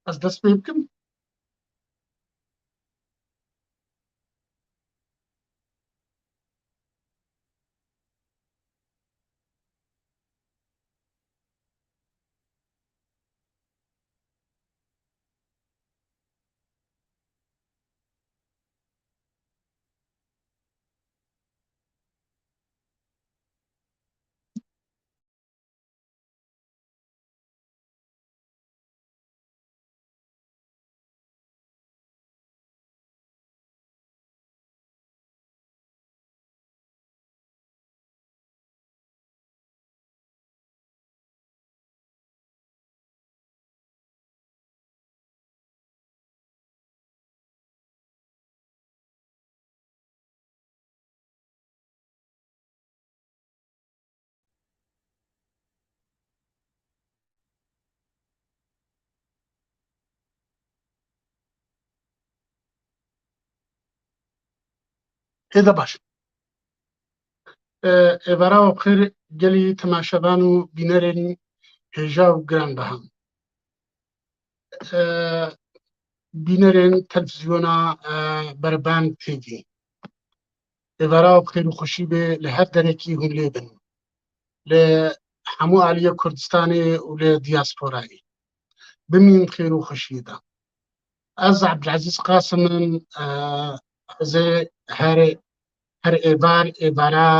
از دەست پێ بکەم. هێدا باش. ئێوەراوە بخێر گەلی تەماشەبان و بینەرێن هێژا و گران بەهام. بینەرێن تەلڤیزیۆنا بەربان تێڤی. ئێوەراوە بخێر و خوشی بێ لە هەر دەرێکی هون لێ بن، لە هەموو عالیە کوردستانê û lê diasporayê bimîn xêr û xweşiyê de. Ez Ebdilezîz Qasim im, ez ê her êvar êvara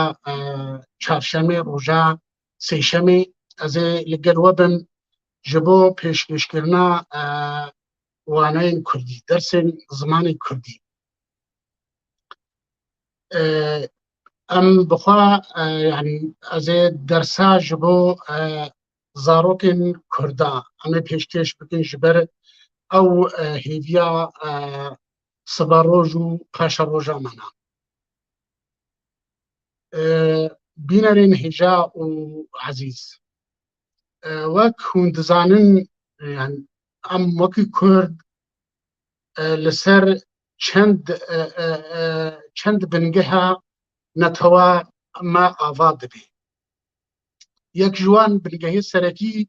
çarşemê roja sêşemê ez ê li gel we bim ji bo pêşkêşkirina waneyên Kurdî, dersên zimanê Kurdî. Em bixwe yanî ez ê dersa ji bo zarokên Kurda em ê pêşkêş bikin ji ber ew hêviya sibaroj û paşeroja me ne. Bînerên hêja û ezîz, wek hûn dizanin yani em wekî Kurd li ser çend bingeha netewa me ava dibe. Yek ji wan bingehê serekî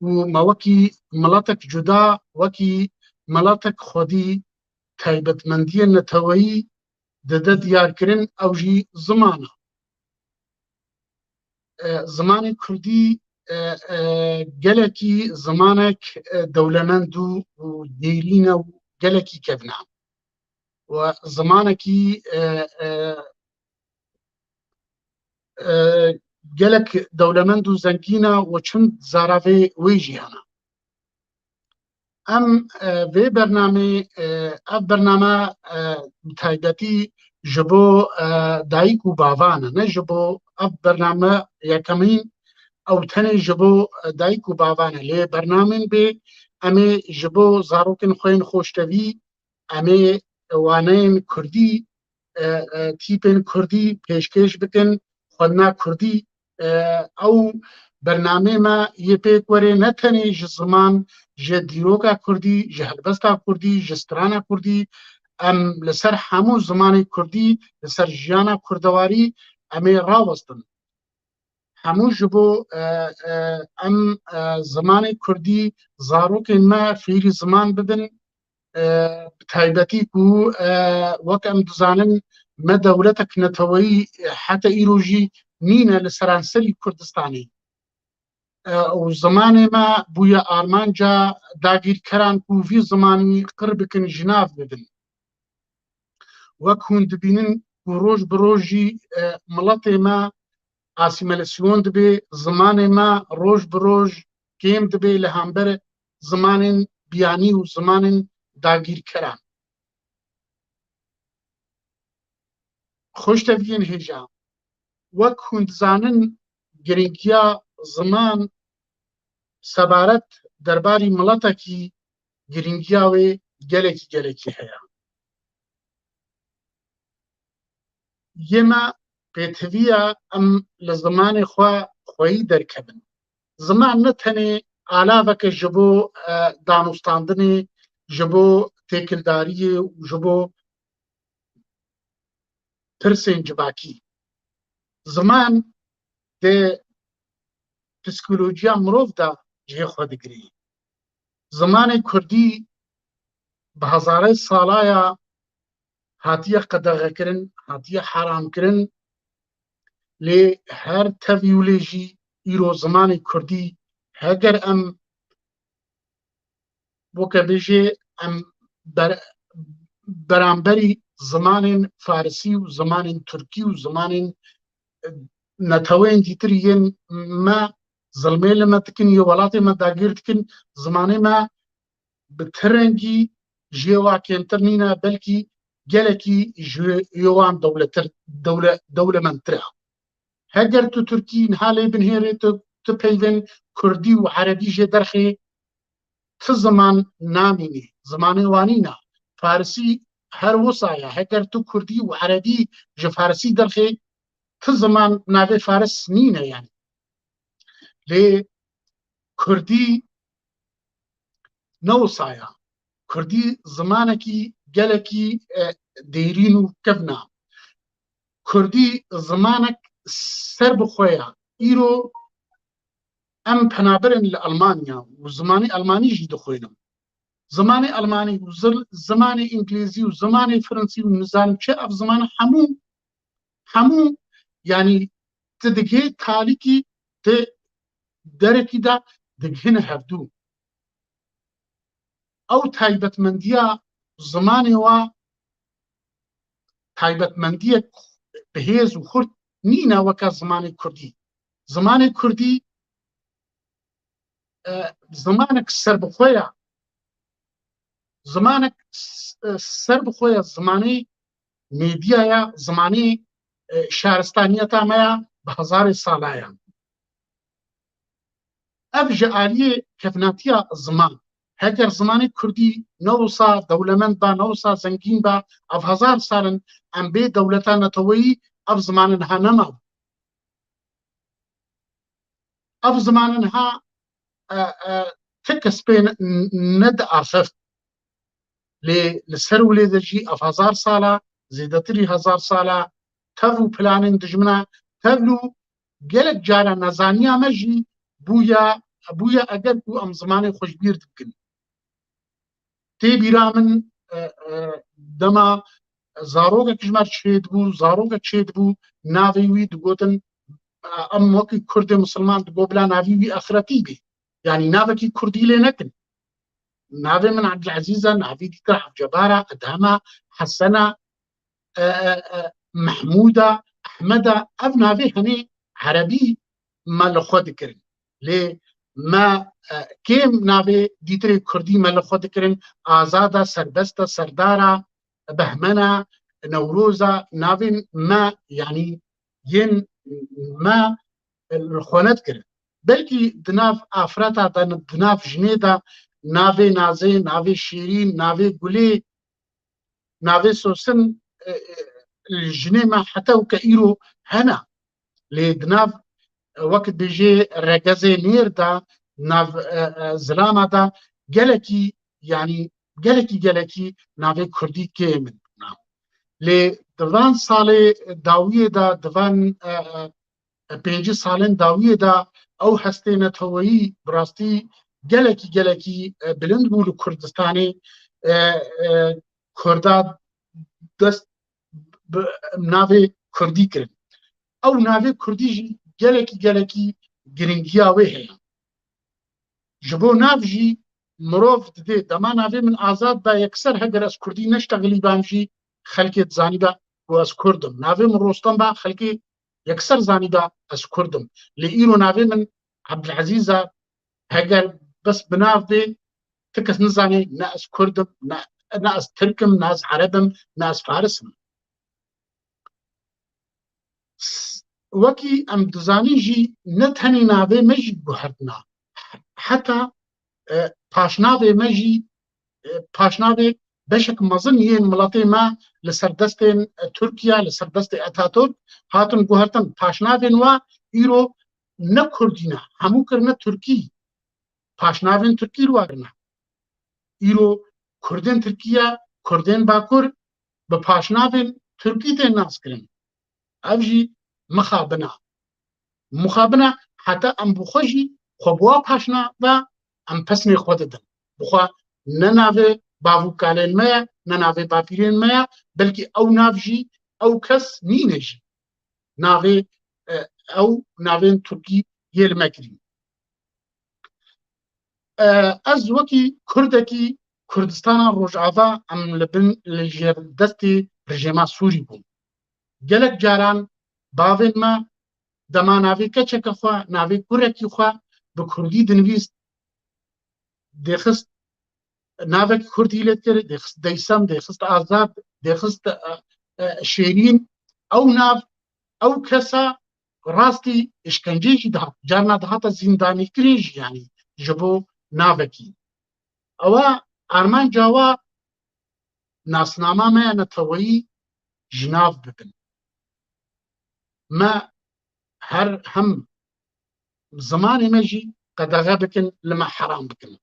û me wekî miletek cuda, wekî miletek xwedî taybetmendiyên neteweyî dide diyarkirin ew jî ziman e. Zimanê Kurdî gelekî zimanek dewlemend û dêrîn e û gelekî kevna. We zimanekî gelek dewlemend û zengîn e û çend zaravê wê jî hene. Em vê bernamê ev bername bi taybetî ji bo dayîk û bavan e, ne ji bo ev bername yekemîn ew tenê ji bo dayîk û bavan e. Lê bernamên bê em ê ji bo zarokên xwe yên xweştevî, em ê waneyên Kurdî, tîpên Kurdî pêşkêş bikin, xwedina Kurdî. Ew bernamê me yê pêk were ne tenê ji ziman, ji dîroka Kurdî, ji helbesta Kurdî, ji strana Kurdî, em li ser hemû zimanê Kurdî, li ser jiyana kurdewarî em ê rawestin. Hemû ji bo em zimanê Kurdî zarokên me fêrî ziman bibin, bi taybetî ku wek em dizanin me dewletek neteweyî heta îro jî nîne li seranserî Kurdistanê. û zimanê me bûye armanca dagîrkeran ku vî zimanî qir bikin ji nav bibin. Wek hûn dibînin ku roj bi roj jî miletê me asîmelasyon dibe, zimanê me roj bi roj kêm dibe li hember zimanên biyanî û zimanên dagîrkeran. Xweşteviyên hêja, wek hûn dizanin girîngiya ziman sebaret derbarî miletekî girîngiya wê gelekî heye. Yê me pêtiviya em li zimanê xwe xweyî derkevin. Ziman ne tenê alaveke ji bo danûstandinê, ji bo têkildariyê û ji bo tirsên civakî. Ziman dê psîkolojiya mirov de cihê xwe digirî. زمانی کوردی بە هەزارەی ساڵایە هاتیە قەدەغەکردن، هاتیە حرامکردن. لێ هەر تەوی و لێژی ئیرۆ زمانی کوردی هەگەر ئەم بۆکە بێژێ ئەم بەرامبەری زمانên فارسی و زمانên تورکی و زمانên نەتەوەیên دیتری yên me zilmê li me dikin yê welatê me dagir dikin, zimanê me bi tirengî ji yê wa kêmtir nîne, belkî gelekî ji yê wan dewlemendtir e. Heger tu Tirkî niha lê binêrê tu peyvên Kurdî û Erebî jê derxê ti ziman namînî, zimanê wanî ne. Farsî her wisa ye. Heger tu Kurdî û Erebî ji Farsî derxê ti ziman navê Faris nîne yani. Lê Kurdî ne wisa ye. Kurdî zimanekî gelekî dêrîn û kevna. Kurdî zimanek ser bi xwe ye. Îro em penaberin li Almanya û zimanê Almanî jî dixwînin. Zimanê Almanî û zimanê İngilîzî û zimanê Fransî û nizanim çi ev ziman hemû yanî ti digihê talîkî ti derekî de digihîne hevdû. Ew taybetmendiya zimanê wa taybetmendiyek bihêz û xurt nîne weka zimanê Kurdî. Zimanê Kurdî zimanek serbixwe ye. Zimanek serbixwe ye, zimanê mêdiya ye, zimanê şaristaniyeta me ye bi hezarê sala ye. Ev ji aliyê kevnatiya ziman. Heger zimanê Kurdî ne wisa dewlemend be, ne wisa zengîn be, ev hezar salin em bê dewleta neteweyî ev zimanê niha nemaw. Ev zimanê niha ti kes pê nediafeft. Lê li ser wî de jî ev hezar sala, zêdetirî hezar sala tev û planên dijmine, tev û gelek cara nezaniya me jî bûye eger ku em zimanê xweşbîr dikin. Tê bîra min dema zarokek ji me çêdibû, zarokek çêdibû, navê wî digotin em wekî Kurdê Musilman digot bila navî wî exiretî bê. Yani navekî Kurdî lê nekin. Navê min Abdulezîz e, navî dîtir Hevcebar e, Edhem e, Hesen e, Mehmûd e, Ehmed e. Ev navê henê Erebî me li xwe dikirin. Lê me kêm navê dîtirê Kurdî me li xwe dikirin? Azad e, serbest e, Serdar e, Behmen e, Newroz e. Navên me yanî yên me li xwe nedikirin. Belkî di nav afreta de, di nav jinê de navê Nazê, navê Şîrîn, navê Gulê, navê Sosin li jinê me heta weke îro hene. Lê di nav wek bêjê Regezê Nêr de, nav zilama de gelekî yanî gelekî navê Kurdî kê min. Lê di van salê dawiyê de, di van pêncî salên dawiyê de ew hestê neteweyî bi rastî gelekî bilind bû li Kurdistanê. Kurda dest bi navê Kurdî kirin. Ew navê Kurdî jî gelekî giringiya wê heye. Ji bo nav jî mirov didê dema navê min Azad be, yekser heger ez Kurdî neştexilî bam jî xelkê dizanîbe ku ez Kurdim. Navê min Rostam be, xelkê yekser zanîbe ez Kurdim. Lê îro navê min Abdulezîz e, heger bes bi nav bê ti kes nizanê ne ez Kurdim, ne ez Tirkim, ne ez Erebim, ne ez Farisim. Wekî em dizanîn jî ne tenê navê me jî guherdina. Heta paşnavê me jî paşnavê beşek mezin yên miletê me li ser destên Tirkiye, li ser destê Atatürk hatin guhertin. Paşnavên we îro ne Kurdî ne, hemû kirine Tirkî. Paşnavên Tirkî kirine. Îro Kurdên Tirkiye, Kurdên Bakur bi paşnavên Tirkî tên nas kirin. Ev jî mixabine. Mixabine heta em bi xwe jî xwe bi wa paşnava em pesnê xwe didin. Bi بخوا نناوێ باوکالێن مەیە نەناوێ باپیرێن مەیە بەلکی ئەو ناوژی ئەو کەس نینەژی ناوێ ئەو ناوێن تورکی هێلمەکرین ئەس وەکی کوردێکی کوردستانە ڕۆژئاوا ئەم لە ژێر دەستی ڕژێما سووری بووم gelek caran bavên me dema navê keçeke xwe navê kurekî xwe bi kurdî dinivîst dêxist navekî kurdî lê dikir dêxist deysem dêxist azad dêxist şêrîn ew nav ew kesa rastî işkencê jî dihat carna dihata zîndanîkirî jî yanî ji bo navekî ewa armanca wa nasnama me ya neteweyî ji nav bibin ما هر هم زماني مجي قد غابكن لما حرام بكن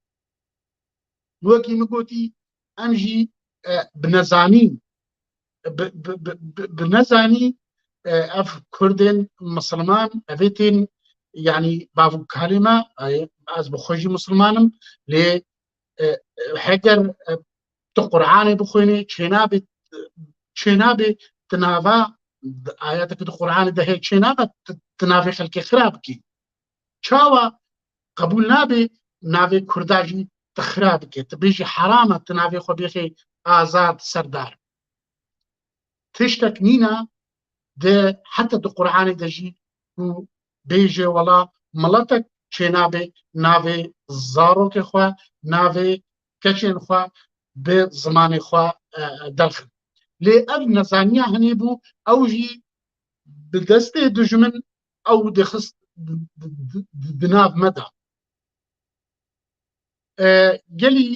وكي مقوتي امجي بنزاني بنزاني اف كردين مسلمان افيتين يعني بافو كلمة از بخوجي مسلمانم لي حجر تقرعاني بخويني چنابي تنافا آياتك القرآن ده هيك شيء نابت تنافي خلق خرابكي شاوا قبول نابي نافي كرداجي تخرابكي تبيجي حرامة تنافي خو بيخي آزاد سردار تشتك نينا ده حتى ده قرآن ده جي و بيجي ولا ملتك شيء نابي نافي زاروك خوا نافي كشين خوا بزمان خوا دلخن لێ ئەv نەزانیە هەنێ بوو ئەو ژی bi destê dijmin ew dixist di nav me de gelî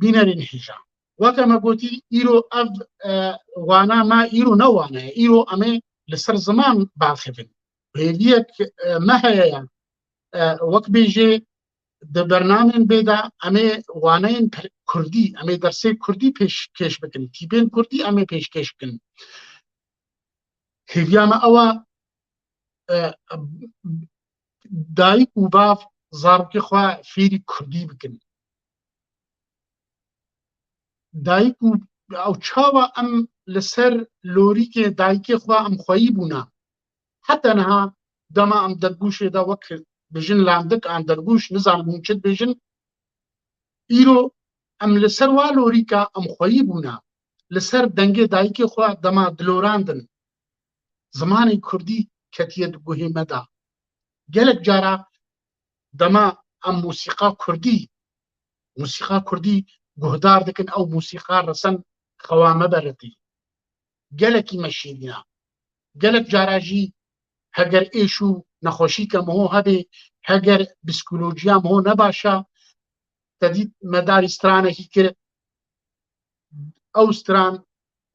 bînerên hêja weke me gotî îro ev wana me îro ne wane ye îro em ê li ser ziman balxivin hêviyek me heye ye wek bêjê di bernamên bê de em ê waneyên Kurdî em ê dersê Kurdî pêşkêş bikin tîpên Kurdî em ê pêşkêş bikin hêviya me ew e dayîk û bav zarokê xwe fêrî Kurdî bikin dayîk û ew çawa em li ser lorîkê dayîkê xwe em xweyî bûne heta niha dema em dergûşê de wek bijin landik an dergûş nizanim hûn çi dibêjin îro em li ser wa lorîka em xweyî bûne li ser dengê dayîkê xwe dema dilorandin zimanê Kurdî ketiye di guhê me de gelek cara dema em musîqa Kurdî guhdar dikin ew musîqa resen xewa me beretî gelekî me şîrîne gelek cara jî heger êş û nexweşîke meho hebe heger psîkolojiya meho nebaşe tedît medarî stranekî kir ew stran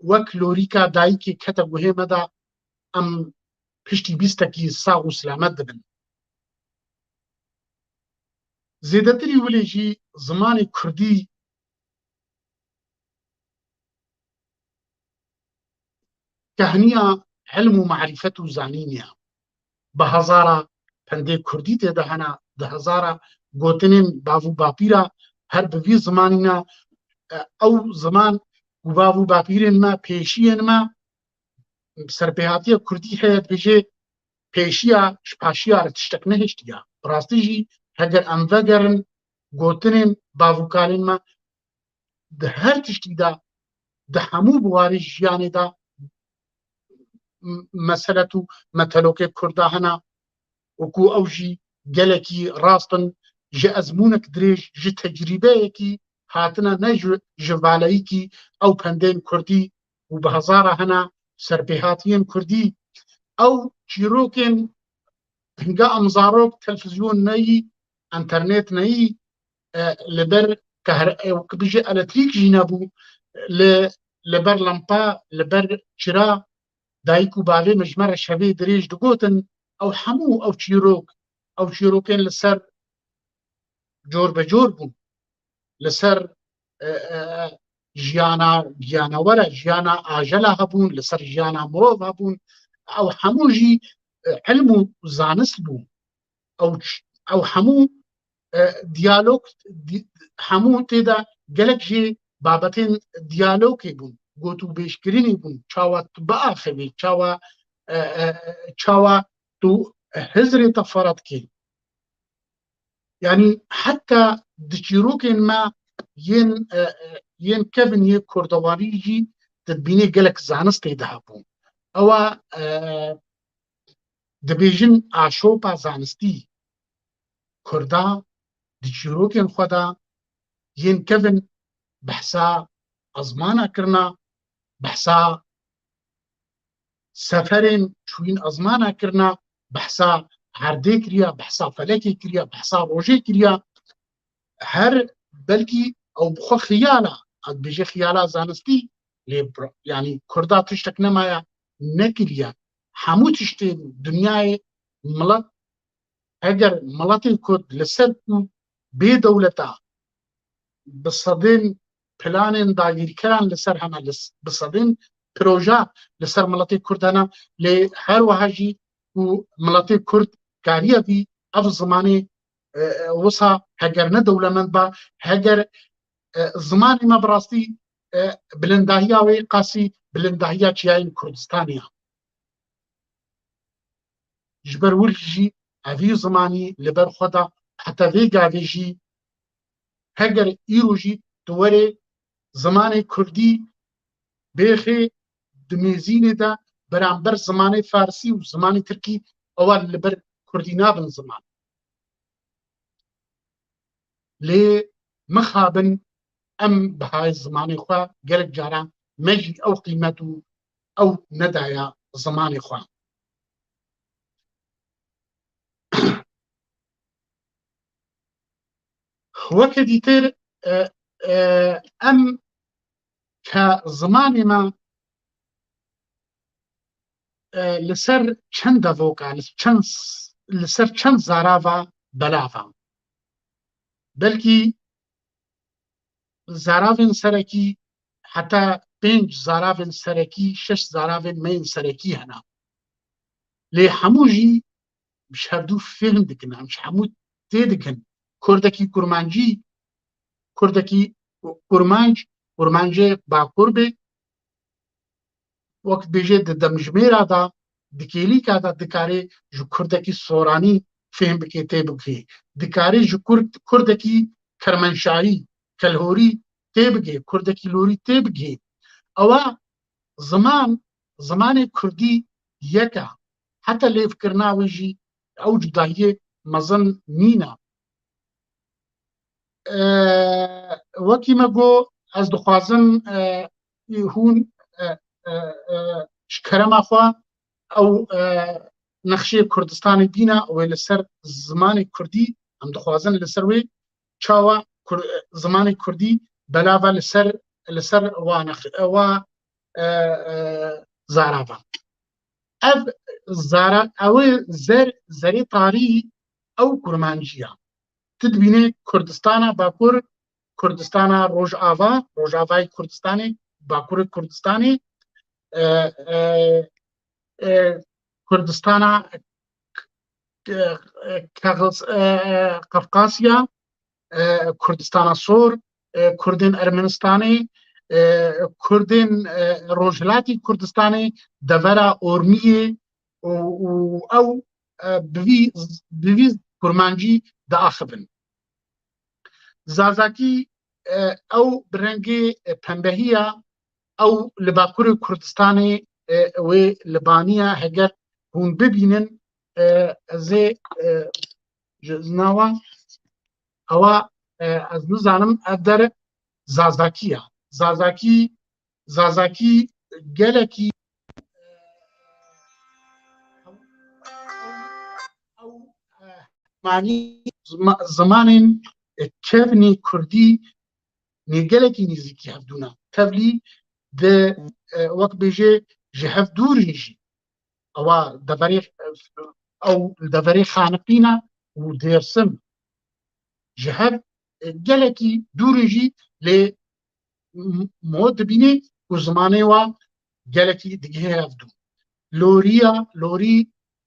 wek lorîka dayîkê kete guhê me de em piştî bîstekî sağ û selamet dibin zêdetirî wilê jî zimanê Kurdî kehniya hilm û macrifet û zanîn ye bi hezara pendê Kurdî tê de hene di hezara gotinên bav û bapîra her bi vî zimanîne ew ziman û bav û bapîrên me pêşiyên me serpêhatiya Kurdî heye dibêje pêşiya ji paşiya re tiştek nehêştiye bi rastî jî heger em vegerin gotinên bav û kalên me di her tiştî de di hemû biwarê jiyanê de meselet û metelokê Kurda hene wekû ew jî gelekî rastin ji ezmûnek dirêj ji tecrîbeyekî hatine ne ji valeyîkî ew pendên Kurdî û bi hezara hene serpêhatiyên Kurdî ew çîrokên hinga em zarok televîzyon neyî internet neyî li ber bijî elektrîk jî nebû li ber lempa li ber çira dayîk û bavê me ji me re şevê dirêj digotin ew hemû ew çîrokên li ser cor be cor bûn li ser jiyana giyanewere jiyana ajela hebûn li ser jiyana mirov hebûn ew hemû jî hilm û zanist bû ew hemû دیالۆگ هەموو تێدا gelek jê babetên diyalogê bûn got û bêşkirinî bûn çawa tu biaxivî çawa tu hizrê te ferat kî yanî heta di çîrokên me yên kevin yê kurdewanî jî dibînê gelek zanistê de hebû ewa dibêjin aşopa zanistî Kurda di çîrokên xwe de yên kevin behsa ezmana kirina behsa seferên çûyîn ezmana kirina behsa herdê kiriya behsa felekê kiriya behsa rojê kiriya her belkî ew bi xwe xiyala dibêje xiyala zanistî lê yanî Kurda tiştek nemaya nekiriye hemû tiştên dunyayê milet eger miletê Kurd li ser ku bê dewleta bi sedên planên dagîrkeran li ser hene bi sedên proje li ser miletê Kurd hene lê her wiha jî ku miletê Kurd kariye bî ev zimanê wisa heger ne dewlemend be heger zimanê me bi rastî bilindahiya wê qasî bilindahiya çiyayên Kurdistanê ye ji ber wir jî evî zimanî li ber xwe de heta vê gavê jî heger îro jî tu werê zimanê Kurdî bêxê di mêzînê de beramber zimanê Farsî û zimanê Tirkî ew li ber Kurdî nabin ziman lê mixabin em bihayê zimanê xwe gelek caran me jî ew qîmet û ew nedaye zimanê xwe weke dîtir em ke zimanê me li ser çend devoka li ser çend zarava belava belkî zaravên serekî heta 5 zaravên serekî 6 zaravên meyên serekî hene lê hemû jî ji hevdû fêhm dikin em ji hemû tê dikin kurdekî kurmancî kurdekî kurmanc kurmancê bakur bê wek bêje di demjimêra da di kêlîka da dikarê ji kurdekî soranî fêhm bike tê bike dikarê ji kurdekî kermenşahî kelhorî tê bige kurdekî lorî tê bige ewa zimanê Kurdî yek e heta lêvkirina wê jî ew cudahiyê mezin nîne wekî me got ez dixwazim hûn ji kerema xwe ew nexşeyê Kurdistanê bîne wê li ser zimanê Kurdî em dixwazin li ser wê çawa zimanê Kurdî belava li ser wa zarava ev zerê tarî ew kurmancî ye tu dibînî Kurdistana Bakur Kurdistana Rojavayê Kurdistanê Bakurê Kurdistanê Kurdistana Qafqasya Kurdistana Sor Kurdên Ermenistanê Kurdên Rojhilatê Kurdistanê devera Ormiyê û ew bi vî kurmancî diaxivin zazakî ew bi rengê pembehî ye ew li Bakurê Kurdistanê wê li baniya heger hûn bibînin ez ê ji nawa ewa ez nizanim ev dere zazakî ye zazakî gelekî manî zimanên kevnê Kurdî gelekî nêzîkî hevdûne tevlî di wek bêje ji hev dûrî jî ewa deverê xaniqîne û dêrsim ji hev gelekî dûrî jî lê mo dibînî ku zimanê wa gelekî digihê hevdû lorî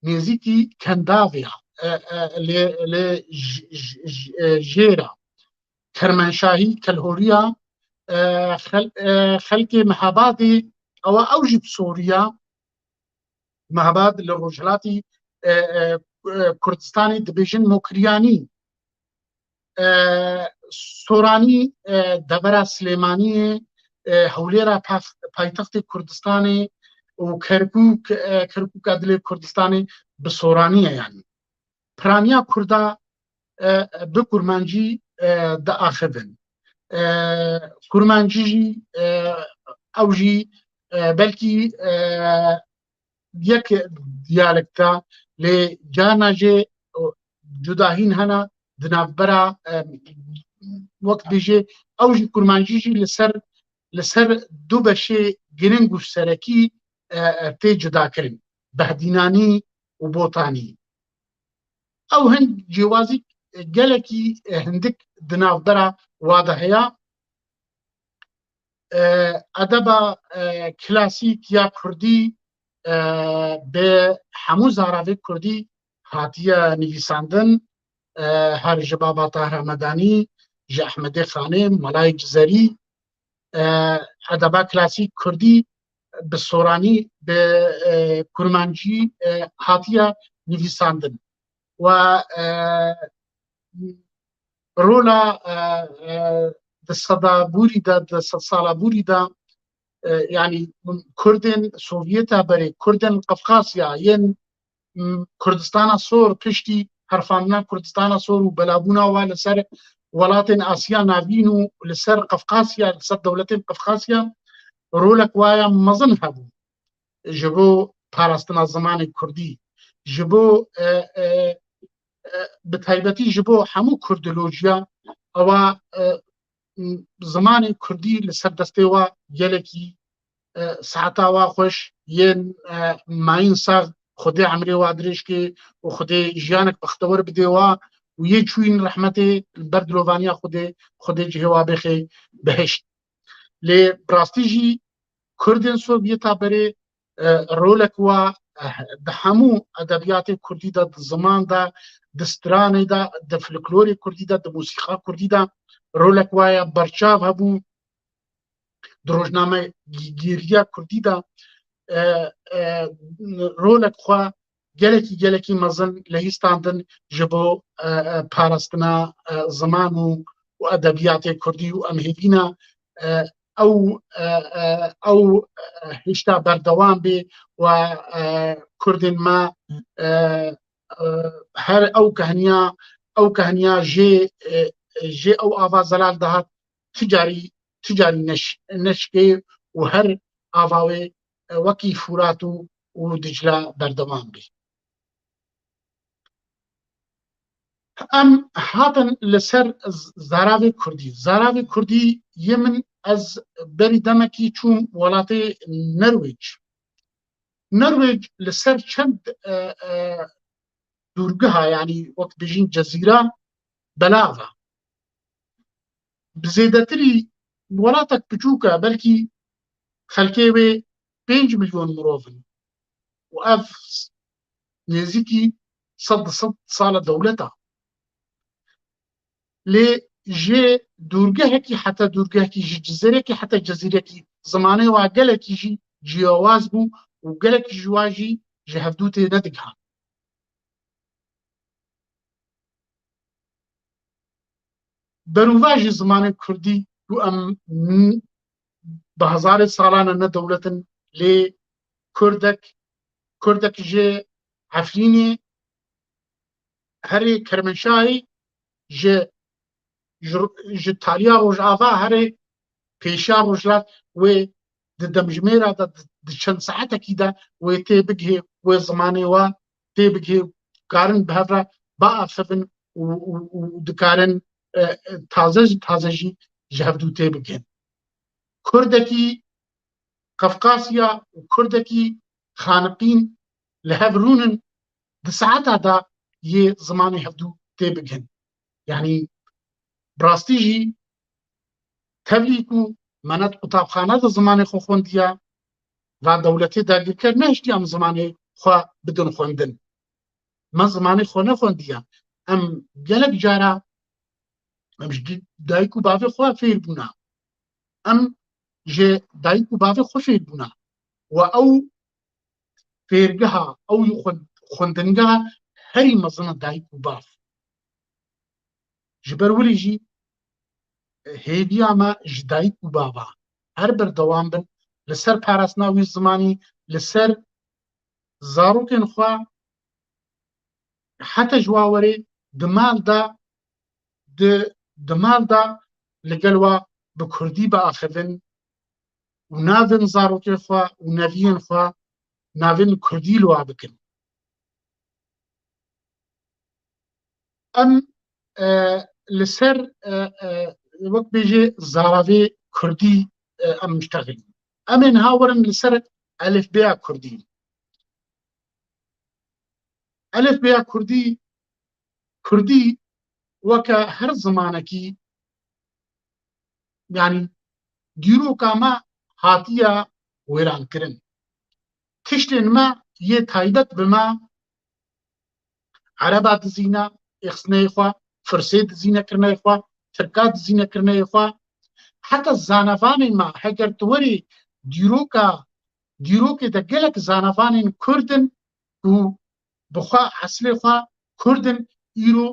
nêzîkî Kendavê ye لجيرة كرمانشاهي كالهوريا خلق مهابادي أو أوجب سوريا مهاباد للرجلاتي كردستاني دبيجن موكرياني سوراني دبرا سليماني هوليرا پایتخت كردستاني وكركوك عدل كردستاني بسورانية يعني برانيا كردا بكرمانجي دا آخذن كرمانجي أوجي بلكي يك ديالكتا لجاناجي جداهين هنا دنابرا وقت بيجي أوجي كرمانجي لسر دو بشي گرنگ و سرکی تی جدا کرن بهدینانی و بوتانی او هند جوازی گلکی هندک دنافدرا واده هیا ادبا کلاسیک یا کردی به همو زاراوی کردی هاتیه نویساندن هر جبابا طاهر مدانی جه احمد خانه ملای جزری ادبا کلاسیک کردی به سورانی به کرمانجی هاتیه نویساندن و رولا د صدا بوری دا د سالا بوری دا يعني كردن سوفيتا بري كردن قفقاسيا ين كردستان صور كشتي هرفاننا كردستان صور وبلابونا ولسر ولاتن آسيا نابينو لسر قفقاسيا لسر دولتين قفقاسيا رولك وايا مزن هبو جبو پاراستنا زمان كردي جبو بتايبتي جبو حمو كردولوجيا او زمان كردي لسر دستيوا يلكي ساعتا خوش ين ماين ساغ خدي عمري وادريش كي وخدي جيانك بختور بديوا ويجوين رحمتي البردلوفانيا خدي جهوا بخي بهشت لي براستيجي كردن سوفيتا بري رولك و دحمو ادبيات كردي دا زمان دا دستراني دا دفلكلوري كردي دا موسيقى كردي دا رولك وايا برچاو هبو دروجنامه گیریا کردی دا رولک خوا گلکی مزن لهیستاندن جبو پاراستنا زمان و ادبیات کردی و امهیدینا او هشتا بردوام بی و کردن ما هر او کهنیا جي او آواز زلال دهات تجاري نشكي وهر آواوي وكي فوراتو ودجلا بردمان بي ام هاتن لسر زاراوي كردي يمن از بري دمكي چوم ولاتي نرويج لسر چند دورگها يعني وقت بيجين جزيرة بلاغة بزيدتري ولاتك بچوكا بلكي خلكيوي 5 مليون مروفن وأف نزيكي صد صالة دولتها لي جي دورگهكي حتى دورگهكي جي جزيركي حتى جزيركي زماني وقالكي جي جيواز بو وقالكي جواجي جي هفدوتي ندقها بروفاجي زمان كردي ام بهزار سالانه نه دولتن لي كردك جي عفريني هري كرمنشاهي جي تاليا روجافا هري بيشا روجلات و دمجميرا دشن ساعتا كده و تيبقه و زماني و تيبقه قارن بهفرا با افسفن ودكارن تازجي جهبدو تيبقه كردكي قفقاسيا وكردكي خانقين لهبرونن دساعتا دا يه زماني هبدو تيبقهن يعني براستيجي تبليكو منات قطابخانه دا زماني خو خونديا و دولتي دا گركر نهشتي ام زماني خو بدون خوندن ما زمانی خۆ نەخۆندیە ئەم gelek جارە ئەم دایک و bavê xwe fêr bûna ئەم ji dayîk û bavê xwe fêr bûna و ئەو fêrgeha ew xwendingeha herî mezin e dayîk û bav ji ber wirî jî hêviya me ji dayîk û bava her berdewam bin li ser parastina wî zimanî li ser zarokên xwe heta ji wa werê di mal da li gel we bi kurdî biaxivin û navên zarokên xwe û neviyên xwe navên kurdî li wa bikin em li ser wek bêjê zaravê kurdî em müştexilin em ê niha werin li ser elifbeya kurdî elifbeya kurdî weke her zimanekî yanî dîroka me hatiye wêrankirin tiştên me yê taybet bi me ereba dizîne êxineyê xwe firsê dizîne kirineyê xwe tirka dizîne kirineyê xwe heta zanevanên me heger tu werî dîrokê de gelek zanevanên Kurdin û bi xwe eslê xwe Kurdin îro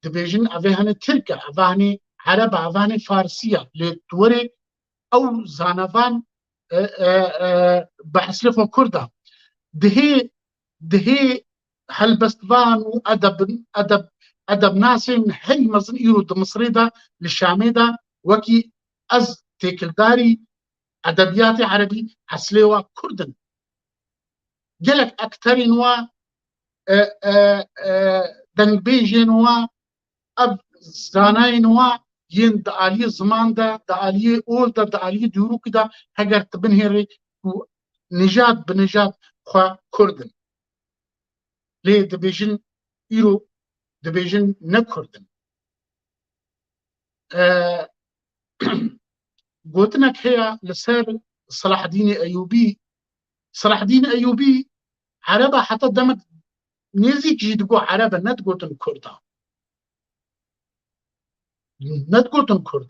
dibêjin evê hene Tirk e evê hene Ereb e evê hene Farsî ye lê tu werê ew zanevan bi eslê xwe Kurd e dihê helbestvan û edebnasên herî mezin îro di Misrê de li Şamê de wekî ez têkildarî edebiyatê Erebî eslê we Kurdin gelek ekterên we dengbêjên we ev zanayên we yên di aliyê ziman de di aliyê ol de di aliyê dîrokê de heger tu binêrî û nijad bi nijad xwe Kurdin lê dibêjin îro dibêjin ne Kurdin gotinek heye li ser Salahdînê Eyyûbî Ereba heta demek nêzik jî digot Ereb e ne digotin Kurd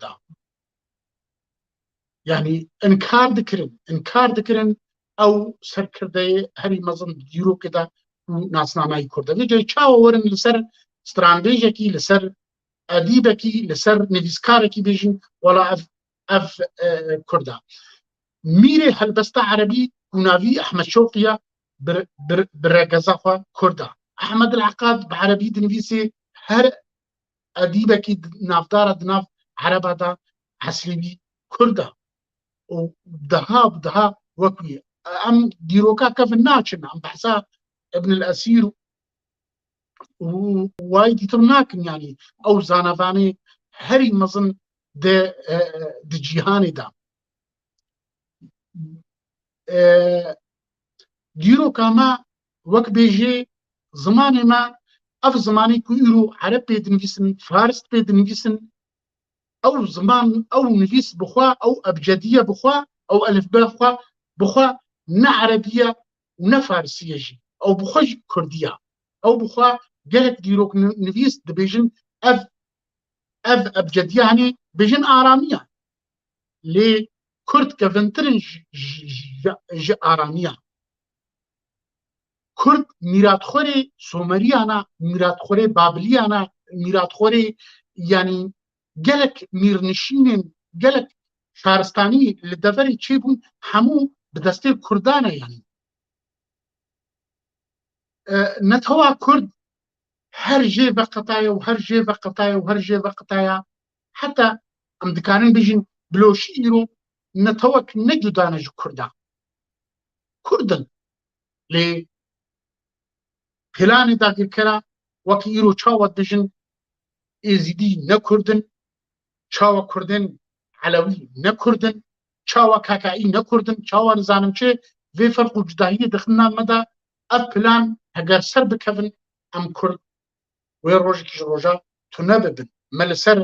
e yanî inkar dikirin ew serkirdeyê herî mezin dîrokê de û nasnamayî Kurd e vê cihê çawa werin li ser stranbêjekî li ser edîbekî li ser nivîskarekî bêjin wela ev Kurd e mîrê helbesta Erebî û navî Ehmed Şewqî ye bi regeza xwe Kurd e Ehmed Elaqad bi Erebî dinivîsê her edîbekî navdar e di nav Ereba de eslê wî Kurd e û diha wek wî em dîroka kevin naçin em behsa Ibn el-Esîr û wayî dîtin nakin yanî ew zanevanê herî mezin di cîhanê de dîroka me wek bêjê zimanê me ev zimanê ku îro Ereb pê dinivîsin Fars pê dinivîsin ew ziman ew nivîs bixwe ew ebcediye bixwe ew elifbe xwe bixwe ne Erebî ye û ne Farsî ye jî ew bixwe jî Kurdî ye ew bixwe gelek dîrok nivîs dibêjin ev ebcediye henê bêjin aramî ye lê Kurd kevintirin ji aramiya Kurd mîratxwerê Someriyan e mîratxwerê Babiliyan e mîratxwerê yanî gelek mîrnişînên gelek şaristanî li deverê çêbûn hemû bi destê Kurdan e yanî netewha Kurd her jê veqetaya û her jê veqetaya û her jê veqetaya heta em dikarin bêjin biloşî îro netewek ne cuda ne ji Kurd e Kurdin lê planê dagirkera wekî îro çawa dijin êzîdî ne Kurdin çawa Kurdên Elewî ne Kurdin çawa Kakaî ne Kurdin çawa nizanim çê vê ferq û cudahiyê dixîna me de ev plan heger ser bikevin em Kurd wê rojekî ji roja tune bibin me li ser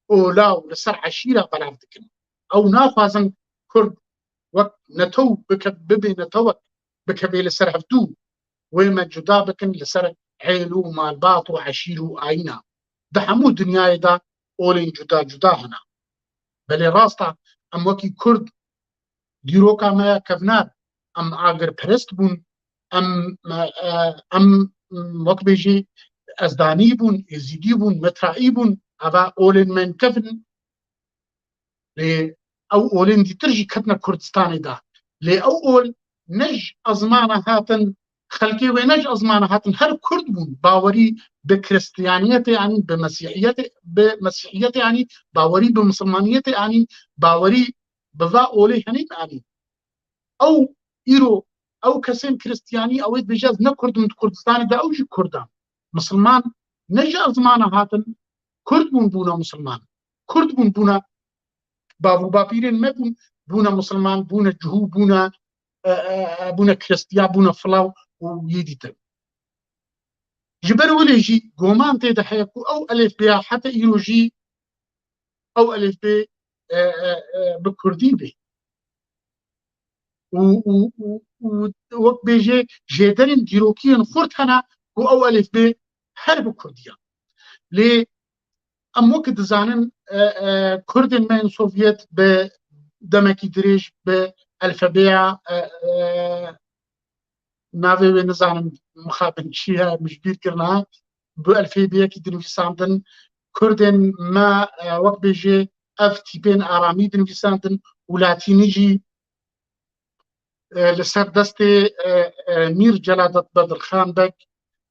ola û li ser eşîra belav dikin ew naxwazin Kurd wek netew bibe netewek bikeve li ser hevdû wê me cuda bikin li ser عيل و مالبات و عشير و آينا ده همو دنیای دا اولین جدا جدا هنا بلی راستا ام وکی کرد دیروکا ما کفنار ام آگر پرست بون ام وک بیجی ازدانی بون ازیدی بون مترائی بون اوا اولین من کفن لی او اولین دی ترجی کتنا کردستانی دا لی او اول نج ازمانه هاتن خلقی و نج ازمانه هاتن هر کرد بون باوری بكريستيانية يعني بمسيحية يعني باوري بمسلمانية يعني باوري بذا أولي هنين يعني أو إيرو أو كسين كريستياني أو بجاز نكرد من كردستان دا أو جي كردان مسلمان نجا زمان هاتن كرد بونا مسلمان كرد بونا بابو بابيرين ما بونا مسلمان بونا جهو بونا كريستيا بونا فلاو ويديتن جبر وليجي قومان تيدا حيكو أو ألف بيا حتى إيروجي أو ألف بي بكردي بي ووك بيجي جيدرين ديروكيين خورتنا أو ألف بي هر بكردية لي أم وقت دزانن كردن من سوفيت بدمكي دريج بألفابيا ناوي ونزانن مخابن شيها مجبير كرنا بألفابيا كي دنويساندن كردن ما وقت بيجي اف تيبين آرامي دنويساندن ولاتينيجي لسر دستي مير جلادت بدر خان بك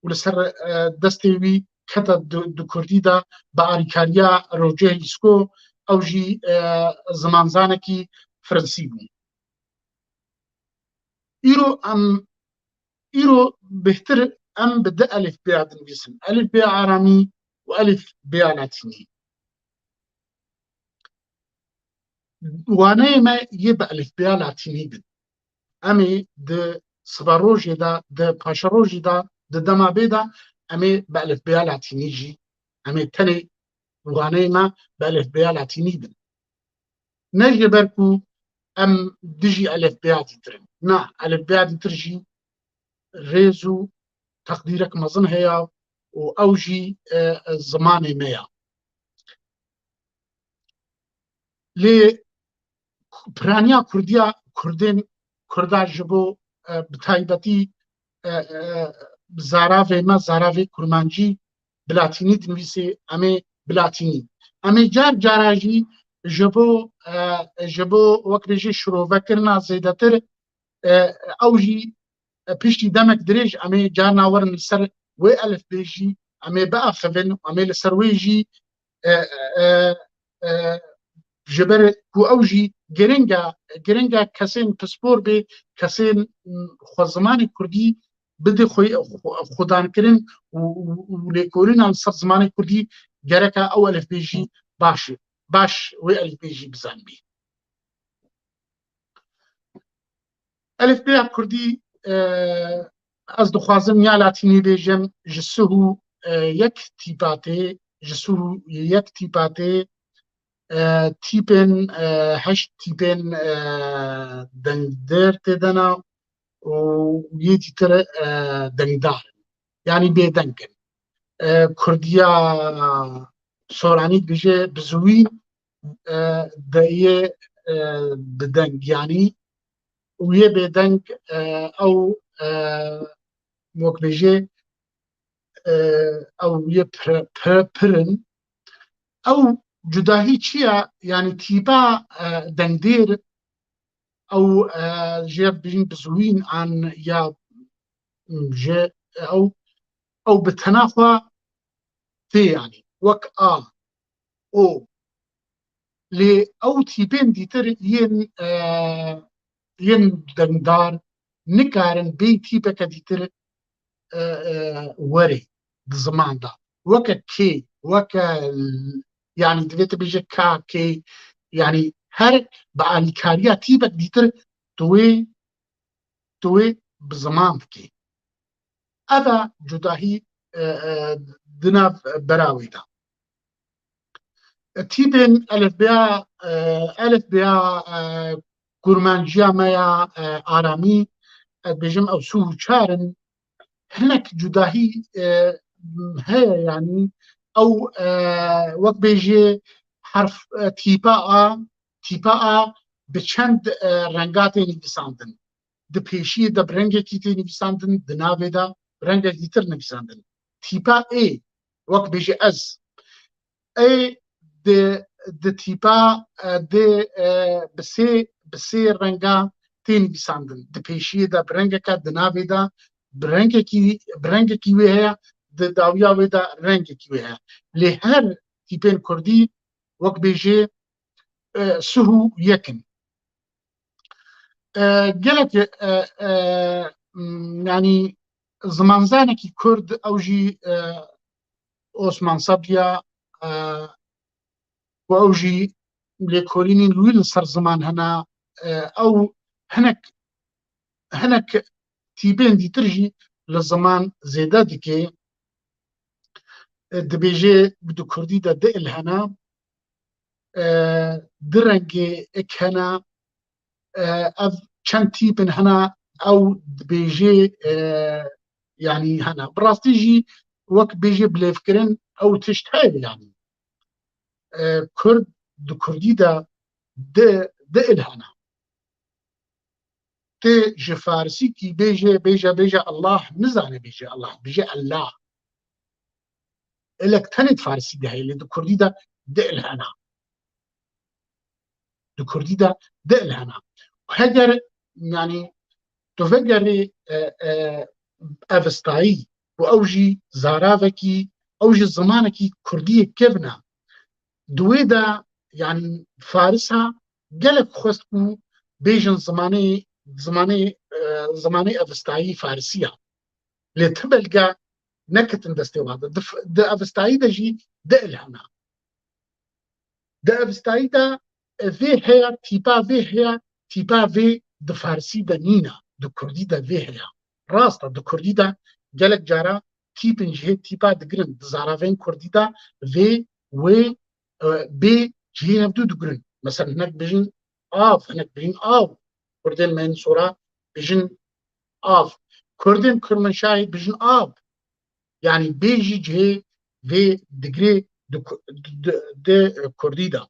ولسر دستي وي كتا دو كردي دا باريكاريا روجه اسكو او جي زمانزانكي فرنسي بون ايرو بهتر ام بدا الف بيع دنويسن الف بيع آرامي والف بيع لاتيني وانه ما يبقى الف بيع لاتيني بن امي د سباروجي دا د باشاروجي دا د دما بيدا امي بالف بيا لاتينيجي امي تاني وانه ما بالف بيا لاتيني بن نجي بركو ام دجي الف بيا تترن نا الف بيا ترجي ريزو تقديرك مظن هيا واوجي زماني ميا لي برانيا كرديا كردين كردا جبو بتايبتي زاراوی ما زاراوی کرمانجی بلاتینی دنویسه امی بلاتینی امی جار جاراجی جبو وقت بیجی شروع کرنا زیدتر اوجی پیشتی دمک دریج امی جار ناورن لسر وی الف بیجی امی با خفن امی لسر ویجی جبر کو اوجی گرنگا کسین پسپور به کسین خوزمانی کردی بده خودان کرن و لیکورین عن سر زمان کردی گرکا او الف بیجی باش و الف بیجی بزن بی الف بی کردی از دخوازم یا لاتینی بیجم جسهو یک تیپاته تیپن هشت تیپن دنگدر تدنا ويدي ترى دنگدار يعني بيدنكن كرديا سوراني بيجي بزوين دايه بدنگ يعني ويه بيدنگ او موك بيجي او يه پرن او جداهي چيا يعني تيبا دنگدير او جيب بيجين بزوين عن يا جي او بتناخوا في يعني وك او لي او تيبين ديتر ين دندار نكارن بي تيبك ديتر وري بزمان دا وكا كي وكا يعني دليت بيجي كي يعني هر بأنكاريا تيبك ديتر توي بزمان كي هذا جداهي دنا براوي دا تيبن ألف بيا كورمانجيا مايا آرامي بيجم أو سوه چارن هناك جداهي هي يعني او وەک بێژێ حرف تیپا بچەند ڕەنگاتێ نویساندن di pêşiyê de bi rengekî tê nivîsandin di navê de bi rengekî tir nivîsandin tîpa ê wek bêje ez ê di tîpa dê bi sê renga tê nivîsandin di pêşiyê de bi rengeke di navê de bi rengekî wê heye di dawiya wê de rengekî wê heye lê her tîpên Kurdî wek bêje sih û yekin gelek yani zimanzanekî Kurd ew jî Osman Sabiya و ew jî lêkolînên wî li ser ziman hene ew hinek tîpên dîtir jî li ziman zêde dike dibêje di Kurdî de di il hene di rengê ek hene ev çend tîpin hene ew dibêje yani hene bi rastî jî wek bêje bilêvkirin ew tişt heye yani Kurd di Kurdî de di il hene tê ji Farsîkî bêje Allah nizane bêje Allah bêje Allah elek tenê Farsî de heye lê di Kurdî de di il hene di Kurdî de di il hene heger yani tu vegerê evistayî û ew jî zaravekî ew jî zimanekî Kurdiyê kevne di wê de yani Farisa gelek xwest û bêjin zimanê evistayî Farsî ye lê ti belge neketin destê wan de di evistayî de jî di il hene di evistayî de vê heye tîpa vê heye tîpa vê di Farsî de nîne di Kurdî de vê heye rast e di Kurdî de gelek cara tîpin ji hê tîpa digirin di zaravên Kurdî de vê wê bê ji hê hevdû digirin mesela hinek bêjin av hinek bêjin av Kurdên Mensûra bêjin av Kurdên Kirmanşahê bêjin av yani bê jî ji hê vê digirê di Kurdî de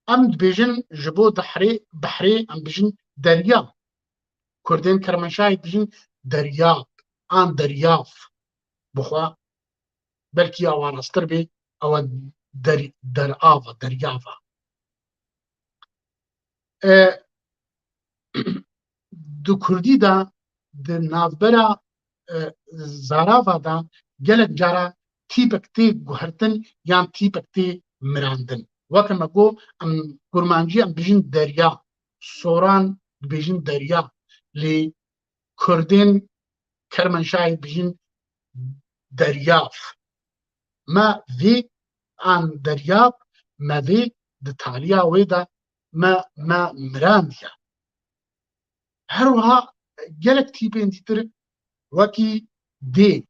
em dibêjin ji bo bihrê em bêjin derya Kurdên Kermenşahê bêjin deryab an deryav bixwe belkî awa rastir bê ew derav e deryav e di Kurdî de di navbera zarava de gelek cara tîpek tê guhertin yan tîpek tê mirandin weke me got em kurmancî em bêjin derya soran dibêjin derya lê Kurdên Kermenşahê bêjin deryav me vê an deryav me vê di taliya wê de me mirandiye her wiha gelek tîpên dîtir wekî dê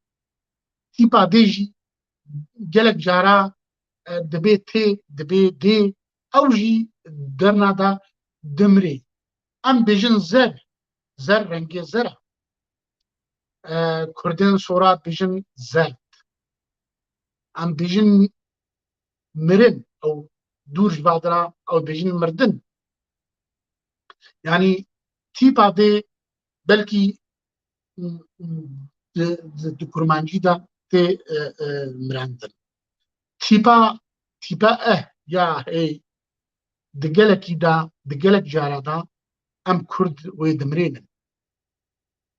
tîpa dê jî gelek cara dibe tê dibe dê ew jî derna de dimirê em bêjin zer rengê zer e Kurdên Sorat bêjin zerd em bêjin mirin ew dûr ji vadira ew bêjin mirdin yani tîpa dê belkî di kurmancî de tê mirandin tîpa ya hey di gelekî de di gelek cara de em Kurd wê dimirênin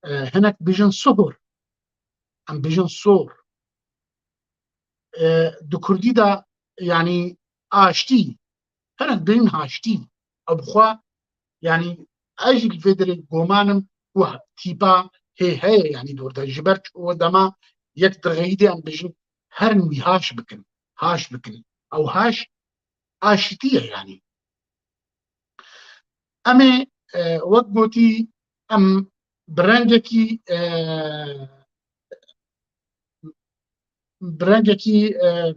hinek bêjin sohor em bêjin sor di Kurdî de yani aştî hinek bêjin haştî ew bixwe yani ez jî li vê derê gomanim ku tîpa hê heye yani dorda ji ber o dema yek dirxeyî de em bêjin herin wî haş bikin ew haş aşitî ye yani em ê wek gotî em bi rengekî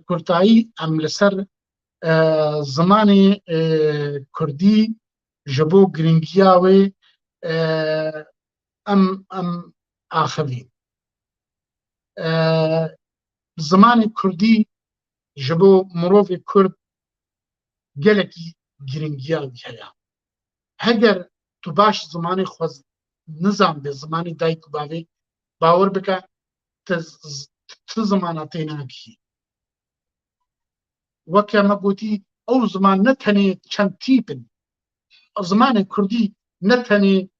kurtayî em li ser zimanê Kurdî ji bo girîngiya wê em axivîn زمانی کوردی ji bo mirovê Kurd gelekî giringiyavî heye. Heger tu baş zimanê xwe nizanibê, zimanê dayîk û bavê, bawer bike ti zimana tê nakî. Weke me gotî ew ziman ne tenê çend tîp in, zimanê Kurdî ne tenê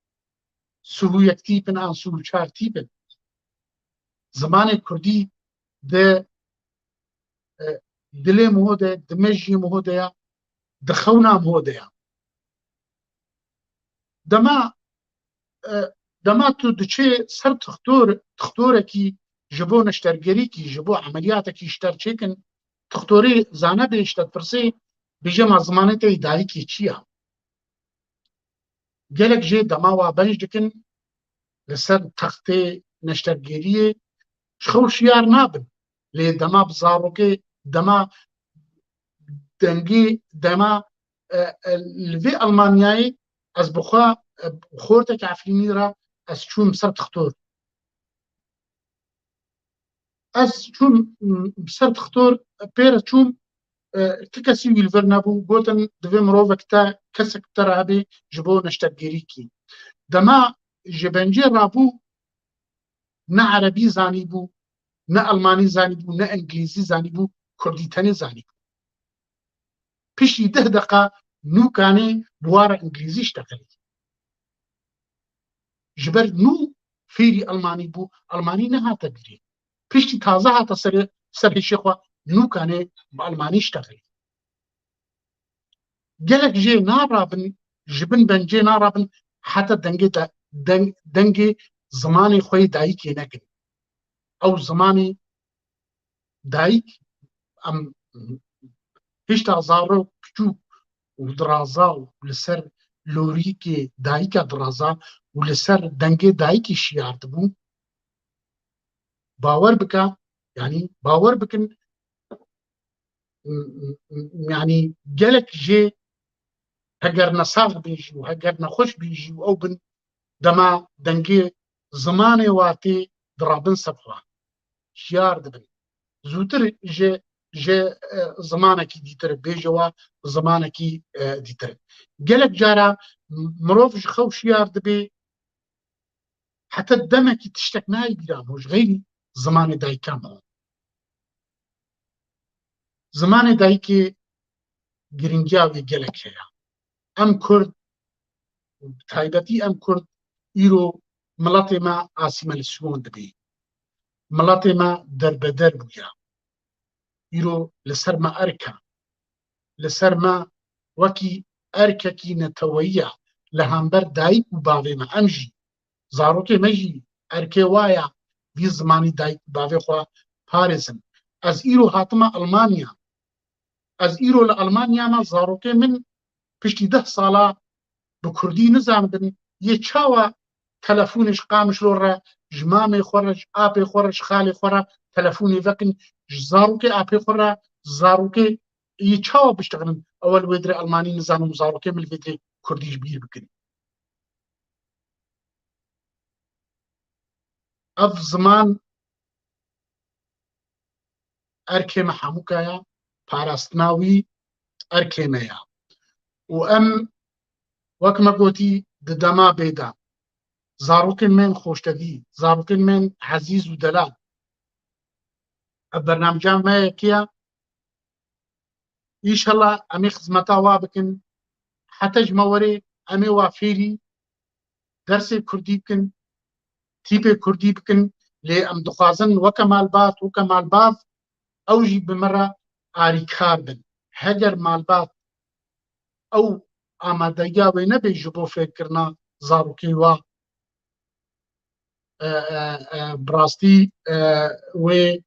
sih û yek tîp in an sih û çar tîp in. Zimanê Kurdî di dilê miho de, di mejiyê miho de ya, di xewna miho de ya. Dema tu diçê ser tixtorekî ji bo neştergerîkî, ji bo emeliyatekî şterçêkin, tixtorê zane bê şterpirsê bêje ma zimanê te dayîkê çi ye? Gelek jê dema wa benj dikin li ser textê neştergeriyê ji xew şiyar nabin. Lê dema bi zarokê, dema dengê, dema li vê Almanyayê ez bixwe xortek Efrînî re ez çûm ser tixtor. Ez çûm ser tixtor, pêre çûm ti kesî wî li vir nebû, gotin divê mirovek te kesek te re hebe ji bo neştergerîkî. Dema ji bencê rabû ne erebî zanîbû, ne Almanî zanîbû, ne Englîzî zanîbû, Kurdî tenê zanîbû. Piştî 10 deqa nûkanê bi ware Englîzî şteqelî. Ji ber nû fêrî Almanî bû, Almanî nehate bîrê. Piştî taze hate ser hêşê xwe nûkanê bi Almanî şteqelî. Gelek jê narabin, ji bin bencê narabin heta dengê zimanê xwe yê dayîkê nekin. Ew zimanê dayîk em hêşta zarok piçûk û diraza û li ser lorîkê dayîka diraza û li ser dengê dayîkê şiyar dibû, bawer bike, yanî bawer bikin yanî gelek jê heger nesax bê jî û heger nexweş bê jî û ew bin dema dengê zimanê watê dirabin ser xwe. Şiyar dibin. Zûtir ji zimanekî dîtir bêje wa zimanekî dîtir. Gelek cara mirov ji xew şiyar dibe heta demekî tiştek nayê bîra min ji xêrî zimanê dayîka min. Zimanê dayîkê giringiya wê gelek heye. Em Kurd, bi taybetî em Kurd îro miletê me asîme li Sîyon dibe. Miletê me derbeder bûye. Îro li ser me erk e. Li ser me wekî erkekî neteweyî ye li hember dayîk û bavê me. Em jî zarokê me jî erkê waya vî zimanî dayîk û bavê xwe parêzin. Ez îro hatime Almanya. Ez îro li Almanya me zarokê min piştî 10 sala bi Kurdî nizanibin, yê çawa telefonê ji qamişlo re ji mamê xwe re, ji apê xwe re, ji xalê xwe re telefonê vekin, ji zarokê apê xwe re zarokê yê çawa bişteqinin ew li wê dirê Almanî nizanin û zarokê min li vê dirê Kurdî ji bîr bikin. Ev ziman erkê me hemûka ye, parastina wî erkê me ye. û em wek me gotî di dema bê de zarokên me yên xweştevî, zarokên me yên hezîz û delal. Ev bernameca me yekî ye. Înşallah em ê xizmeta wa bikin. Heta ji me werê em ê wa fêrî dersê Kurdî bikin, tîpê Kurdî bikin, lê em dixwazin weke malbat, weke malbat ew jî bi me re alîkar bin. Heger malbat ew amadegiya wê nebe ji bo fêrkirina zarokê wa bi rastî wê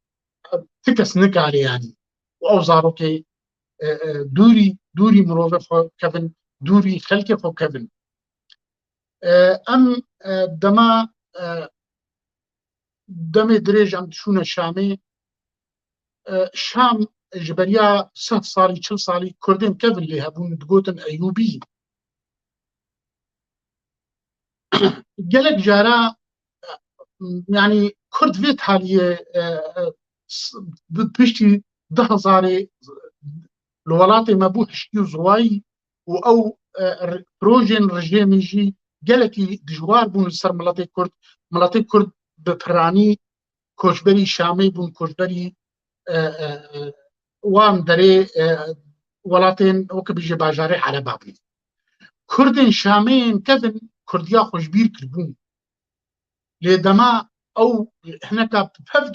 ti kes nikare yanî. Ew zarokê dûrî mirovê xwe kevin, dûrî xelkê xwe kevin. Em dema demê dirêj em diçûne Şamê. Şam ji beriya 100 salî 40 salî Kurdên kevin lê hebûn digotin Eyyûbî. Gelek jara yanî کورد وێت حالیە پشتی 10,000 لە وڵاتی مەبوو هشتی و زوایی و ئەو پرۆژێن ڕژێمیژی gelekî dijwar bûn li ser miletê Kurd bi piranî koçberî Şamê bûn koçberî wan derê welatên wekî bêje bajarê Ereba bûn. Kurdên Şameyên kevin Kurdiya xweşbîr kiribûn. Lê dema ew hineka pev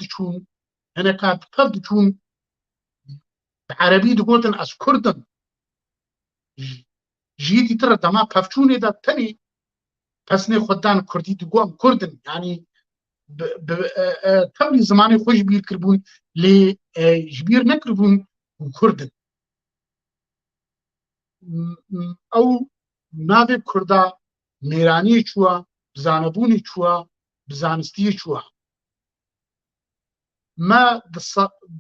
diçûn bi Erebî digotin ez Kurdim. Ji dîtir dema pevçûnê de tenê pesnê xwedan Kurdî digot Kurdin yanî tevlî zimanê xwe ji bîr kiribûn lê ji bîr nekiribûn Kurdin. Ew navê Kurda mêraniyê çûwa, bi zanebûnê çûwa, bi zanistiyê çûwa. Me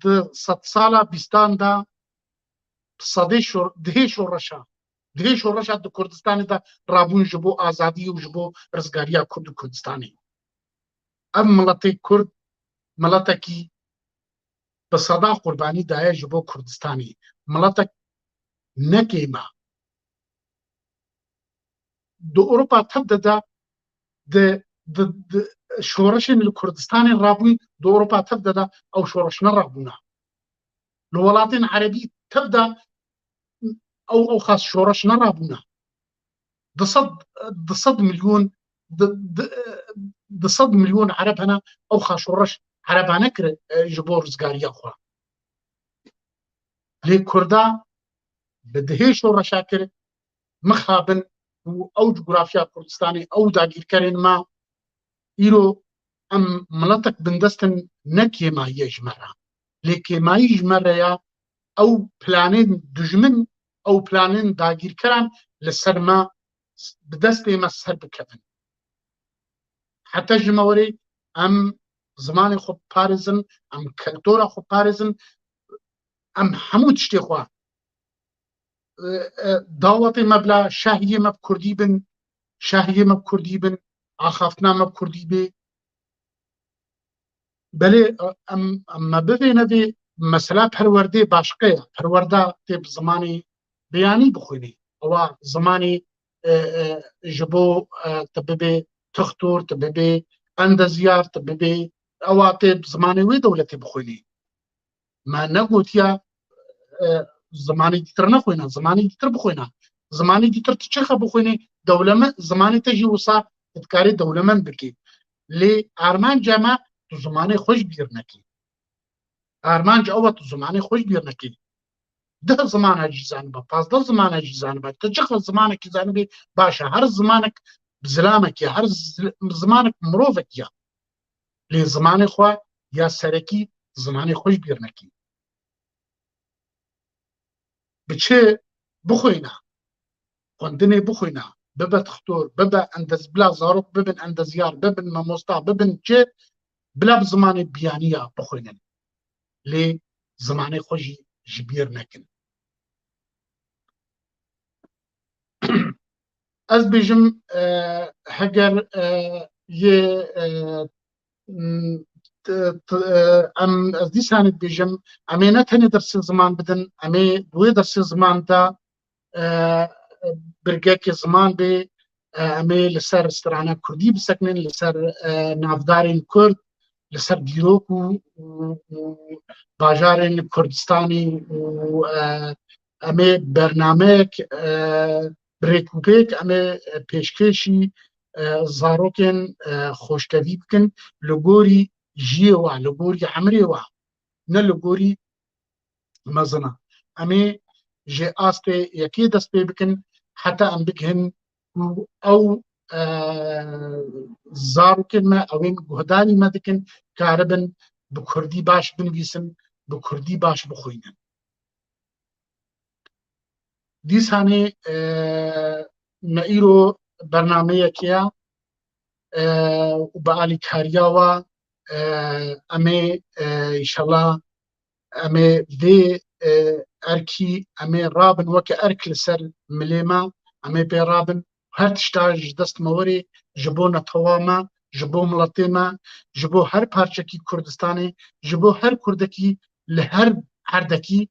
di sed sala bîstan de dihê şoreşa di Kurdistanê de rabûn ji bo azadiyê û ji bo rizgariya Kurd û Kurdistanê. Ev miletê Kurd miletekî bi seda qurbanî daye ji bo Kurdistanê. Miletek nekême. Di Ewropa tev de di şoreşên li Kurdistanê rabûn di Ewropa tev de ew şoreş nerabûna. Li welatên Erebî tev de ew xas şoreş nerabûna. Di sed milyon Ereb hene ew xas şoreş Ereba nekire ji bo rizgariya xwe. Lê Kurda bi dihê şoreşa kir mixabin û ew coğrafiya Kurdistanê ew dagîrkerên me îro em miletek bindestin ne kêmayî ji me re. Lê kêmayî ji me re ya ew planên dijmin ew planên dagîrkeran li ser me bi destê me ser bikevin. Heta ji me werê em zimanê xwe biparêzin, em keltora xwe biparêzin, em hemû tiştê xwe dawetê me bila şahiyê me bi Kurdî bin, axaftina me bi Kurdî bê. Belê em me bivêne vê mesela perwerdê başqa ye. Perwerda tê bi zimanê beyanî bixwînî. Ewa zimanê ji bo tu bibê tixtur, tu bibê endeziyar, tu bibê ewa tê bi zimanê wê dewletê bixwînî. Me negotiya zimanê dîtir nexwîne, zimanê dîtir bixwîne. Zimanê dîtir tu çi xe bixwînî dewlemend zimanê te jî wisa tu dikarî dewlemend bikî. Lê armanca me tu zimanê xwe ji bîr nekî. Armanca ew e tu zimanê xwe ji bîr nekî. 10 zimana jî zanibe, 15 zimana jî zanibe. Tu çi xe zimanekî zanibî baş e. Her zimanek zilamekî ye, her zimanek mirovekî ye. Lê zimanê xwe ya serekî zimanê xwe ji bîr nekî. Bi çi bixwîne, xwendinê bixwîne, bibe tixtur, bibe bila zarok bibin endezyar, bibin mamosta, bibin çi bila bi zimanê biyaniya bixwînin. Lê zimanê xwe jî ji bîr nekin. Ez bêjim heger yê em ez dîsanê dibêjim em ê ne tenê dersê ziman bidin, em ê di wê dersê ziman de birgekê ziman bê, em ê li ser strana Kurdî bisekinin, li ser navdarên Kurd, li ser dîrok û bajarên Kurdistanê û em ê bernameyek birêkûpêk em ê pêşkêşî zarokên xweşkevî bikin li gorî jiyê we, li gorî emirê we, ne li gorî mezina. Em ê ji astê yekê dest pê bikin heta em bigihin û ew zarokên me ewên guhdarî me dikin karibin bi Kurdî baş binivîsin, bi Kurdî baş bixwînin. Dîsanê me îro bernameyekê ye û bi alîkariya we em ê înşallah em ê vê erkî em ê rabin weke erk li ser milê me em ê pê rabin her tişta ji dest me werê ji bo netewa me ji bo miletê me, ji bo her parçekî Kurdistanê, ji bo her Kurdekî li her herdekî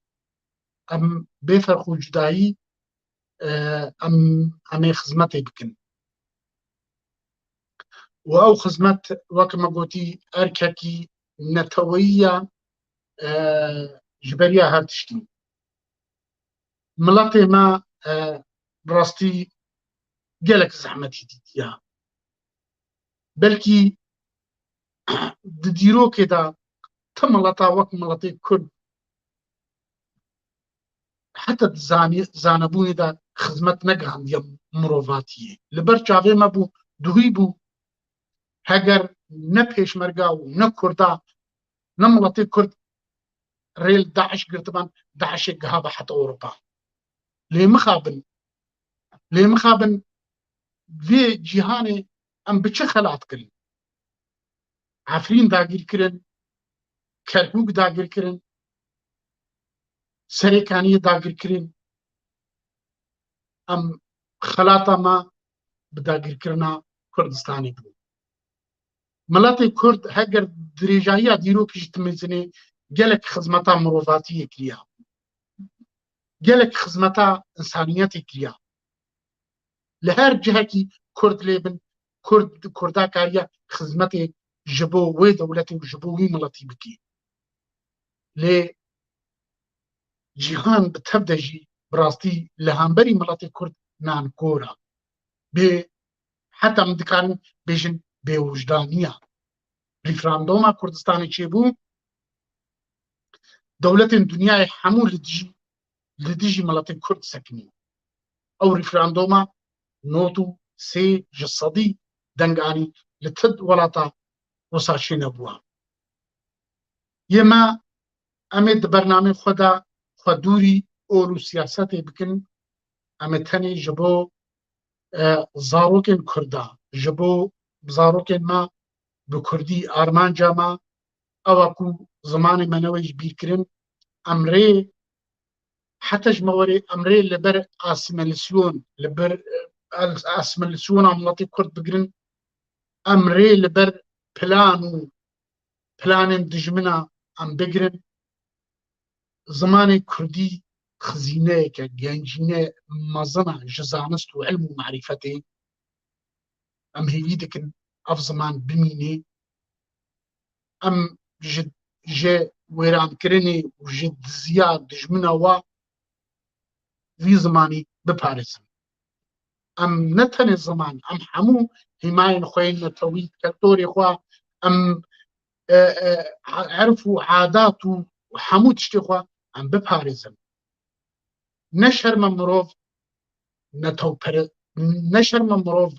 em bê ferq û cudayî em ê xizmetê bikin. û ew xizmet wek me gotî erkekî neteweyî ya ji beriya her tiştî. Miletê me bi rastî gelek zehmetî dîtiya. Belkî di dîrokê de ti mileta wek miletê Kurd heta di zanebûnê de xizmet negihandiye mirovatiyê. Li ber çavê me bû duhî bû heger ne pêşmerga û ne Kurda ne miletê Kurd rê li Daeş girtiban, Daeşê gihabe heta Ewropa. Lê mixabin vê cîhanê em bi çi xelat kirin? Efrîn dagîr kirin, Kerkûk dagîr kirin, Serêkaniyê dagîr kirin. Em xelata me bi dagîrkirina Kurdistanê bû. Miletê Kurd heger dirêjayiya dîrokî ji timêzinê gelek xizmeta mirovatiyê kiriya. Gelek xizmeta insaniyetê kiriya. Li her cihekî Kurd lêbin, Kurda kariye xizmetê ji bo wê dewletê û ji bo wî miletî bikî. Lê cîhan bi tev de jî bi rastî li hemberî miletê Kurd nankor e. Bê heta em dikarin bêjin bêwijdaniya. Referanduma Kurdistanê çêbû, dewletên dunyayê hemû li dijî miletê Kurd sekinî. Ew referanduma 93 ji sedî denganî li ti welata wisa çênebûwa. Yê me em ê di bernameyê xwe de xwe dûrî ol û siyasetê bikin, em ê tenê ji bo zarokên Kurda, ji bo zarokên me bi Kurdî armanca me, ewa ku zimanê me ne jî bîrkirin, em rê heta ji me werê em rê li ber asimilasyon, li ber asimilasyona miletê Kurd bigirin, em rê li ber plan û planên dijmina em bigirin. Zimanê Kurdî xizîneyeke, gencîne, mezin e ji zanist û ilm û marîfetê. Em hêvî dikin ev ziman bimîne. Em ji wêrankirinê û ji diziya dijmina we vî zimanî biparêzin. Em ne tenê ziman, em hemû hîmayên xwe yên netewî, keltorê xwe, em erf û adat û hemû tiştê xwe em biparêzin. Ne şerme mirov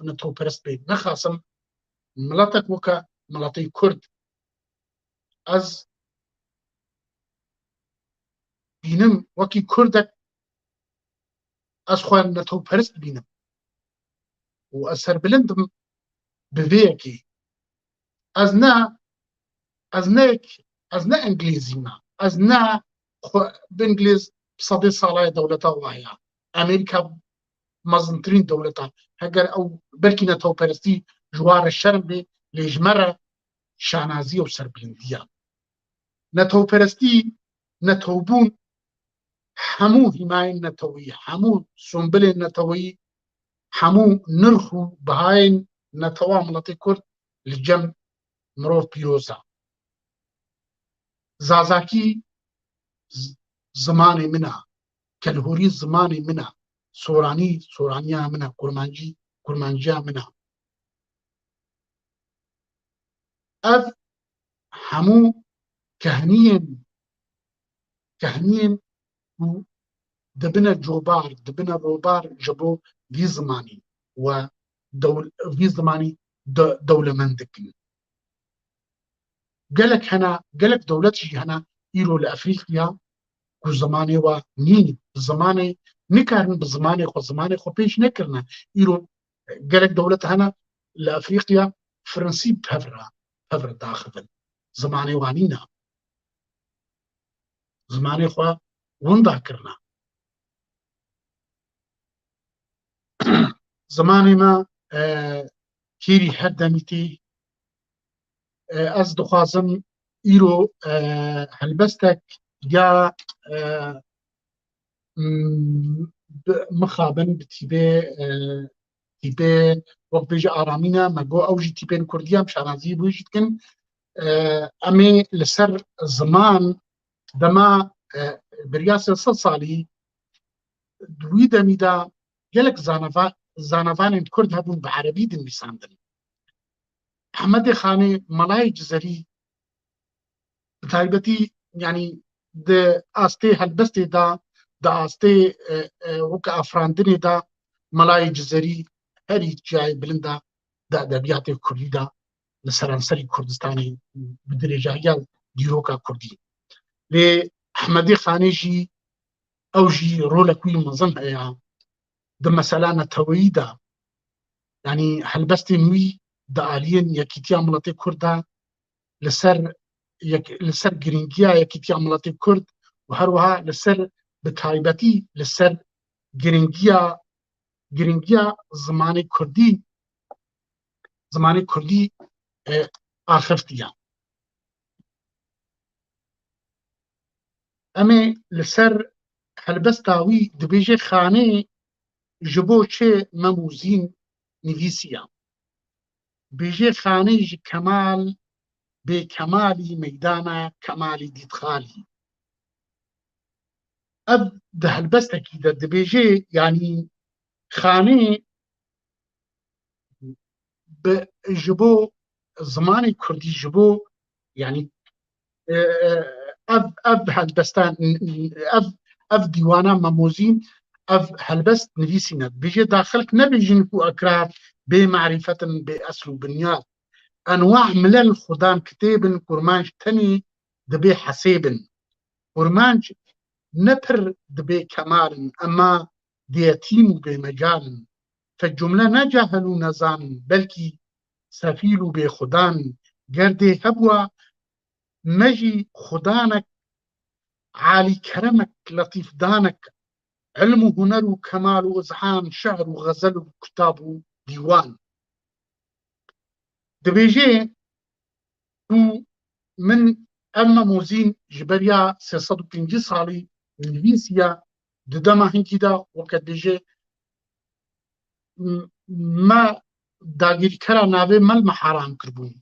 netewperest bê. Nexwasim miletek weke miletê Kurd ez bînim wekî Kurdek ez xwe netewperest bînim û ez serbilind im bi vê yekê. Ez ne Englîzî me, ez ne bi Englîz sedê salaya dewleta we heye. Amerîka mezintirîn dewlet e. Heger ew belkî netewperestî ji we re şerm bê, lê ji me re şanazî û serbilindî ye. Netewperestî, netewbûn hemû hîmayên netewî, hemû sombilên netewî, hemû nirx û bihayên netewa miletê Kurd li cem mirov pîroz e. Zazakî zimanê min e, kelhorî zimanê min e, soranî soraniya min e, kurmancî kurmanciya min e. Ev hemû kehniyên û dibine cobar, dibine robar ji bo vî zimanî we vî zimanî dewlemend dikin. Gelek hene, gelek dewlet jî hene îro li Efrîqiya ku zimanê we nî, zimanê nikarin bi zimanê xwe pêş nekirine. Îro gelek dewlet hene li Efrîqiya Fransî hevre daxivin. Zimanê we nîne. Zimanê xwe winda kirine. Zimanê me kêrî her demîtê از دخوازم ایرو هلبستک یا مخابن بتیبه وقت بیجه آرامینه مگو اوجی تیبین کردیم شارازی بویجید کن امی لسر زمان دما بریاس 100 سالی دوی دمیدا gelek zanavanên Kurd hebûn bi Erebî din nivîsandin. Hemedê Xanê malayê Cizerî bi taybetî yanî di astê helbestê da di astê weke afirandinê da malayê Cizerî herî ciyayê bilind da di edebiyatê Kurdî da li seranserî Kurdistanê bi dirêjahiya dîroka Kurdî. Lê Hemedê Xanê jî ew jî rolek wî mezin heye di mesela neteweyî da yani helbestên wî di aliyên yekîtiya miletê Kurd da li ser giringiya yekîtiya miletê Kurd û her wiha li ser bi taybetî li ser giringiya zimanê Kurdî axiftiye. Em ê li ser helbesta wî dibêje Xanê ji bo çê memûzîn nivîsiye. Bêje Xanê ji kemal bê kemalî meydana kemalî dîtxalî. Ev di helbestekî de dibêje yanî Xanê ji bo zimanê Kurdî ji bo yanî ev helbestan ev dîwana memûzîn ev helbest nivîsîne. Bêje da xelk nebêjin ku ekrar bê marîfetin bê esl û binyat. Enwa milel xudan kitêbin kurmanc tenê dibê hesêbin. Kurmanc ne pir dibê kemalin ema diyetîm û bêmecalin. Fe cumle ne cahil û nezanin belkî sefîl û bêxudanin. Gerdê hebûa me jî xudanek alî keremek letîfdanek علم و هنر و kemal û izhan şe'r û xezel û kitab û dîwan. Dibêje ku min ev memûzîn ji beriya 305 salî nivîsiye di dema hinkî de weke dibêje me dagîrkera navê mel me heram kirbûn.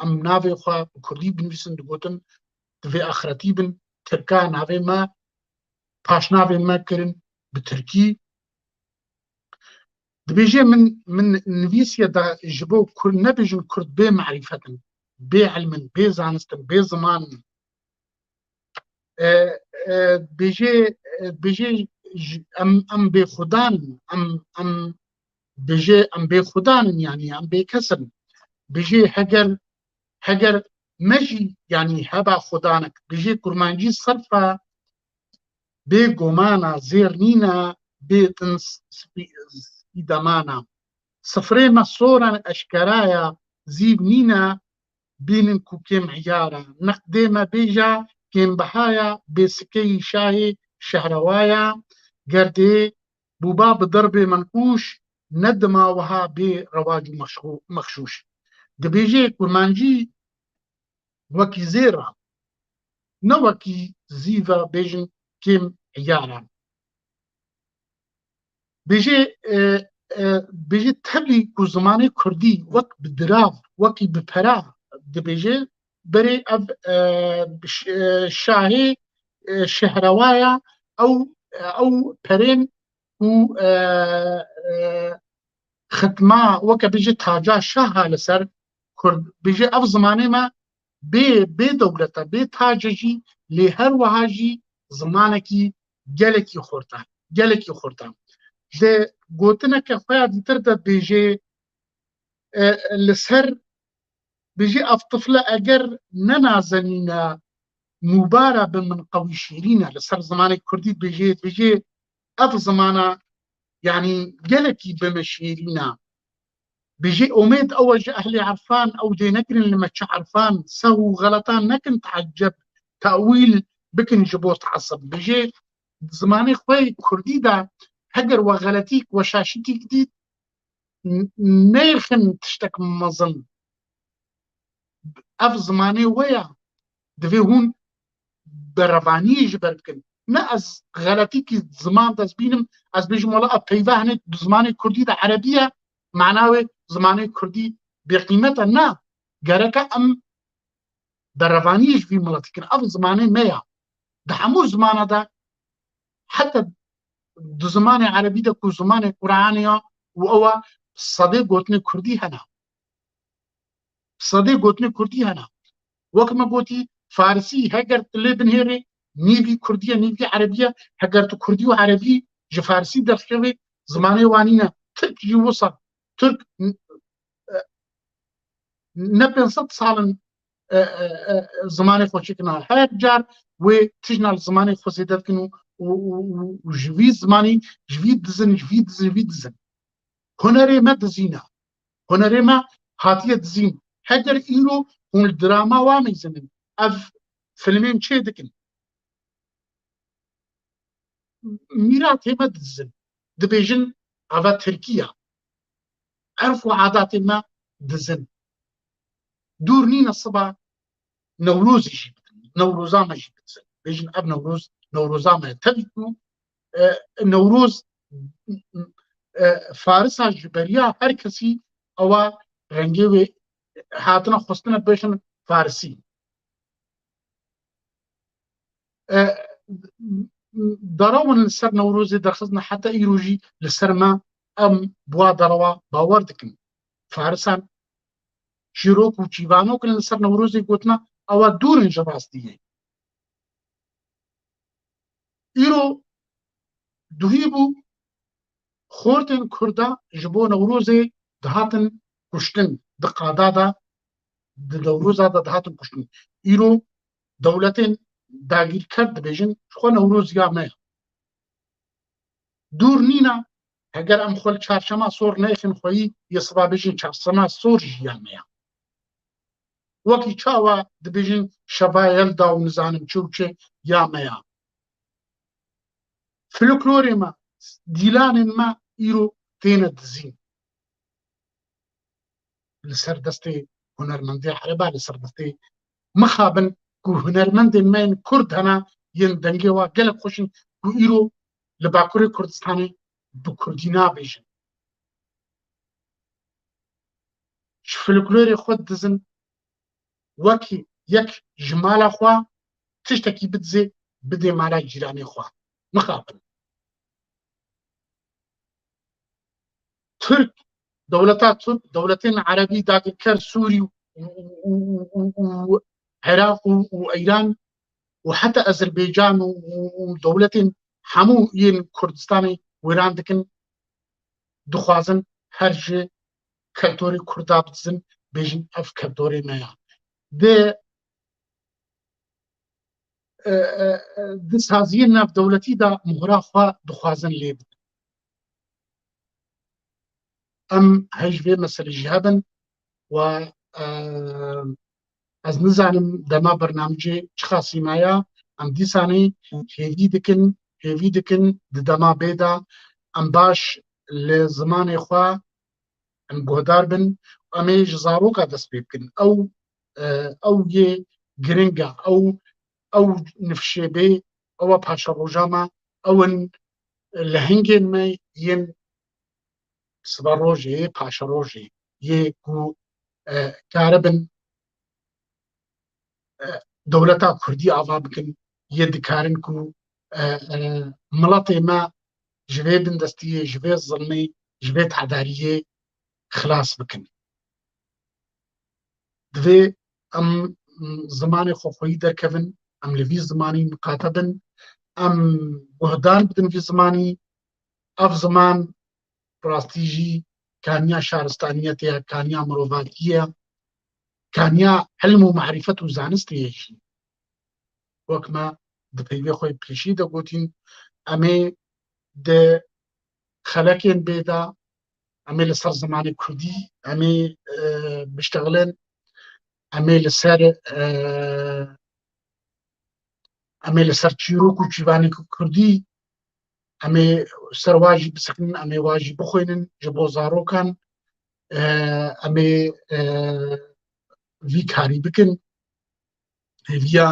Em navê xwe bi Kurdî binivîsin digotin divê axiretî bin tirka navê me paşnavên me kirin bi Tirkî. Dibêje min nivîsiye da ji bo nebêjin Kurd bê marîfetin, bê ilmin, bê zanistin, bê zimanin. Bêje em bêxudanin, bêje em bêxudanin yanî em bêkesin. Bêje heger me jî yanî heba xudanek bêje kurmancî serfa bê gomana zêr nîne bê tin spîdemana. Sifrê me soran eşkeraya zîv nîne bînin ku kêm hiyara. Neqdê me bêje kêmbihaya bê sikeyî şahê şehrewaya. Gerdê bûba bi derbê menqûş ne dima wiha bê rewac û mexşûş. Dibêje kurmancî wekî zêr e ne wekî zîv e bêjin kêm hiyara. Bêje tevlî ku zimanê Kurdî wek bi dirav wekî bi pera dibêje berê ev şahê şehrewaya ew perên û xitma weke bêje taca şaha li ser Kurd. Bêje ev zimanê me bê dewlet e bê tace jî lê her wiha jî zimanekî gelekî xurt e gelekî xurt e. Di gotineke xwe ya dîtir de bêje li ser bêje ev tifle eger nenazenîne nûbara bi min qewî şîrîn e li ser zimanê Kurdî bêje ev zimana yanî gelekî bi me şîrîn e. Bêje umêd ew e ji ehlê erfan ew dê nekirin li me çi erfan sew û xeletan nekin teeceb tewîl bikin ji bo teesib. Bêje zimanê xwe Kurdî de heger we xeletîk we şaşîtîk dît nêxin tiştek mezin اف زمانه ويا دفي هون برفاني جبر بكن نا از غلطي كي زمان دز بينم از بيجم ولا ابيفا هني زمانه كردي دا عربيه معناوي زمانه كردي بقيمتها نا جركا ام برفانيش في ملتكن اف زمانه ميا ده همو زمانه دا حتى دو زمانه عربي دا كو زمانه قرآنيا و او صدي قوتني كردي هنا صدي قوتني كردي هنا وكما قوتي فارسي هجر تلبن هيري نيفي كردية نيفي عربية هجر تو كردي وعربي جو فارسي درخوي زمانه وانينا ترك يوصل ترك نبن صد سالن زمانه خوشكنا هر جار و تجنا زمانه خوشیدت کنو و جوی زمانی جوی دزن هنری ما دزینا هنری ما هاتیه دزین هجر اینو هون الدراما وامیزنن اف فيلمين چه دكن ميرات ما دزن دبيجن عفا تركيا عرفوا عادات ما دزن دورنين الصبا نوروز يجي نوروزا ما يجي دزن بيجن اب نوروزا ما تبكو نوروز فارسا جبريا هر كسي او رنگي هاتنا خستنا بيشن فارسي ضرورا لسر نوروزي درخصنا حتى يروجي لسر ما ام بوا دروا باور دكن فارسان شيروك و چيوانو كن لسر نوروزي قوتنا او دور انجراس ديه ايرو دوهيبو خورتن كردا جبو نوروزي دهاتن كشتن دقادادا نوروزا دهاتن كشتن ايرو دولتين داگیر کرد بيجن خو نوروز يا ما دور نينا اگر ام خل چارشما سور نيخن خوي يصبا بيجن چارشما سور جياميا وكي چاوا دبيجن شبايل داو نزانم چوچه ياميا فلكلوري ما ديلان ما ايرو تين دزين لسر دستي هنرمندي حربا لسر دستي مخابن كو هنرمند من كرد هنا يندنگي وا قلب خوشن كو ايرو لباكوري كردستاني بكردينا بيجن فلكلوري خود دزن وكي يك جمال اخوا تشتكي بتزي بدي مالا جيراني اخوا مخابن ترك دولتات ترك دولتين عربي داكر سوري وعراق وايران وحتى اذربيجان ودولتين حمو ين كردستاني ويران دكن دخوازن هرج كالتوري كردا بتزن بيجن اف كالتوري مايا د سازين ناف دولتي دا مهرافا دخوازن ليب ام هجبه مثل جهابن و از نزانم دما برنامجي خاصي مايا ام ديساني هيفي دكن دما بيدا ام باش لزمان خوا ام گودار بن امي جزاروكا دس بيبكن او يه گرنگا او نفشيبي او باشا روجاما او لهنگين ما ين سباروجي باشا روجي يه كو كاربن دولتا كردي آوا بكن يدكارن كو ملطي ما جوي بندستيه جوي الظلمي جوي تعداريه خلاص بكن دوي ام زماني خوخوي دركبن ام لفي زماني مقاتبن ام وهدان بدن في زماني اف زمان براستيجي كانيا شارستانيتيا كانيا مروفاتيا كانيا علم ومعرفة وزانستي وكما دبيبي خوي بلشي دا قوتين امي د خلقين بيدا امي لسر زماني كردي امي بشتغلن امي لسر چيروك و چيواني كردي امي سر واجي بسكن امي واجي بخوينن جبو زاروكان امي وی کاری بکن هێویا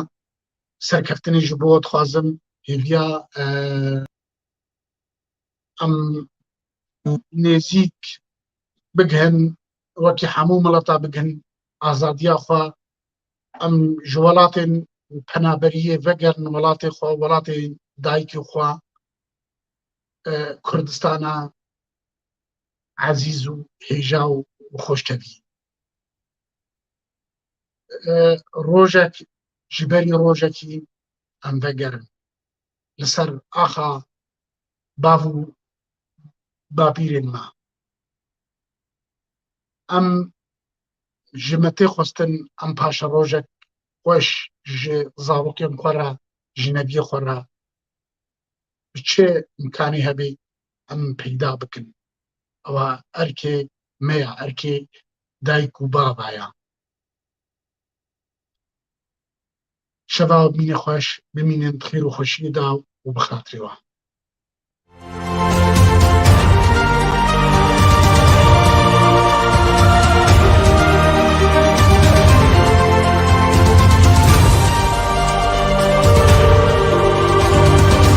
سەرکەفتنی ji بۆ دixwazim hêviya em nêzik bigihin wekî hemû milata bigihin azadiya xwe em ji welatên penaberiyê vegerin welatê xwe welatê dayîkê xwe Kurdistana ezîz û hêja û xweştevî rojek ji berî rojekî em vegerin li ser axa bav û bapîrên me em ji me tê xwestin em paşa rojek xweş ji zarokên xwe re ji neviyê xwe re bi çi imkanî hebe em peyda bikin ewa erkê me ya erkê dayîk û bava ye şeva bimîne xweş bimînin bi xêr û xweşiyê de û bi xatirê we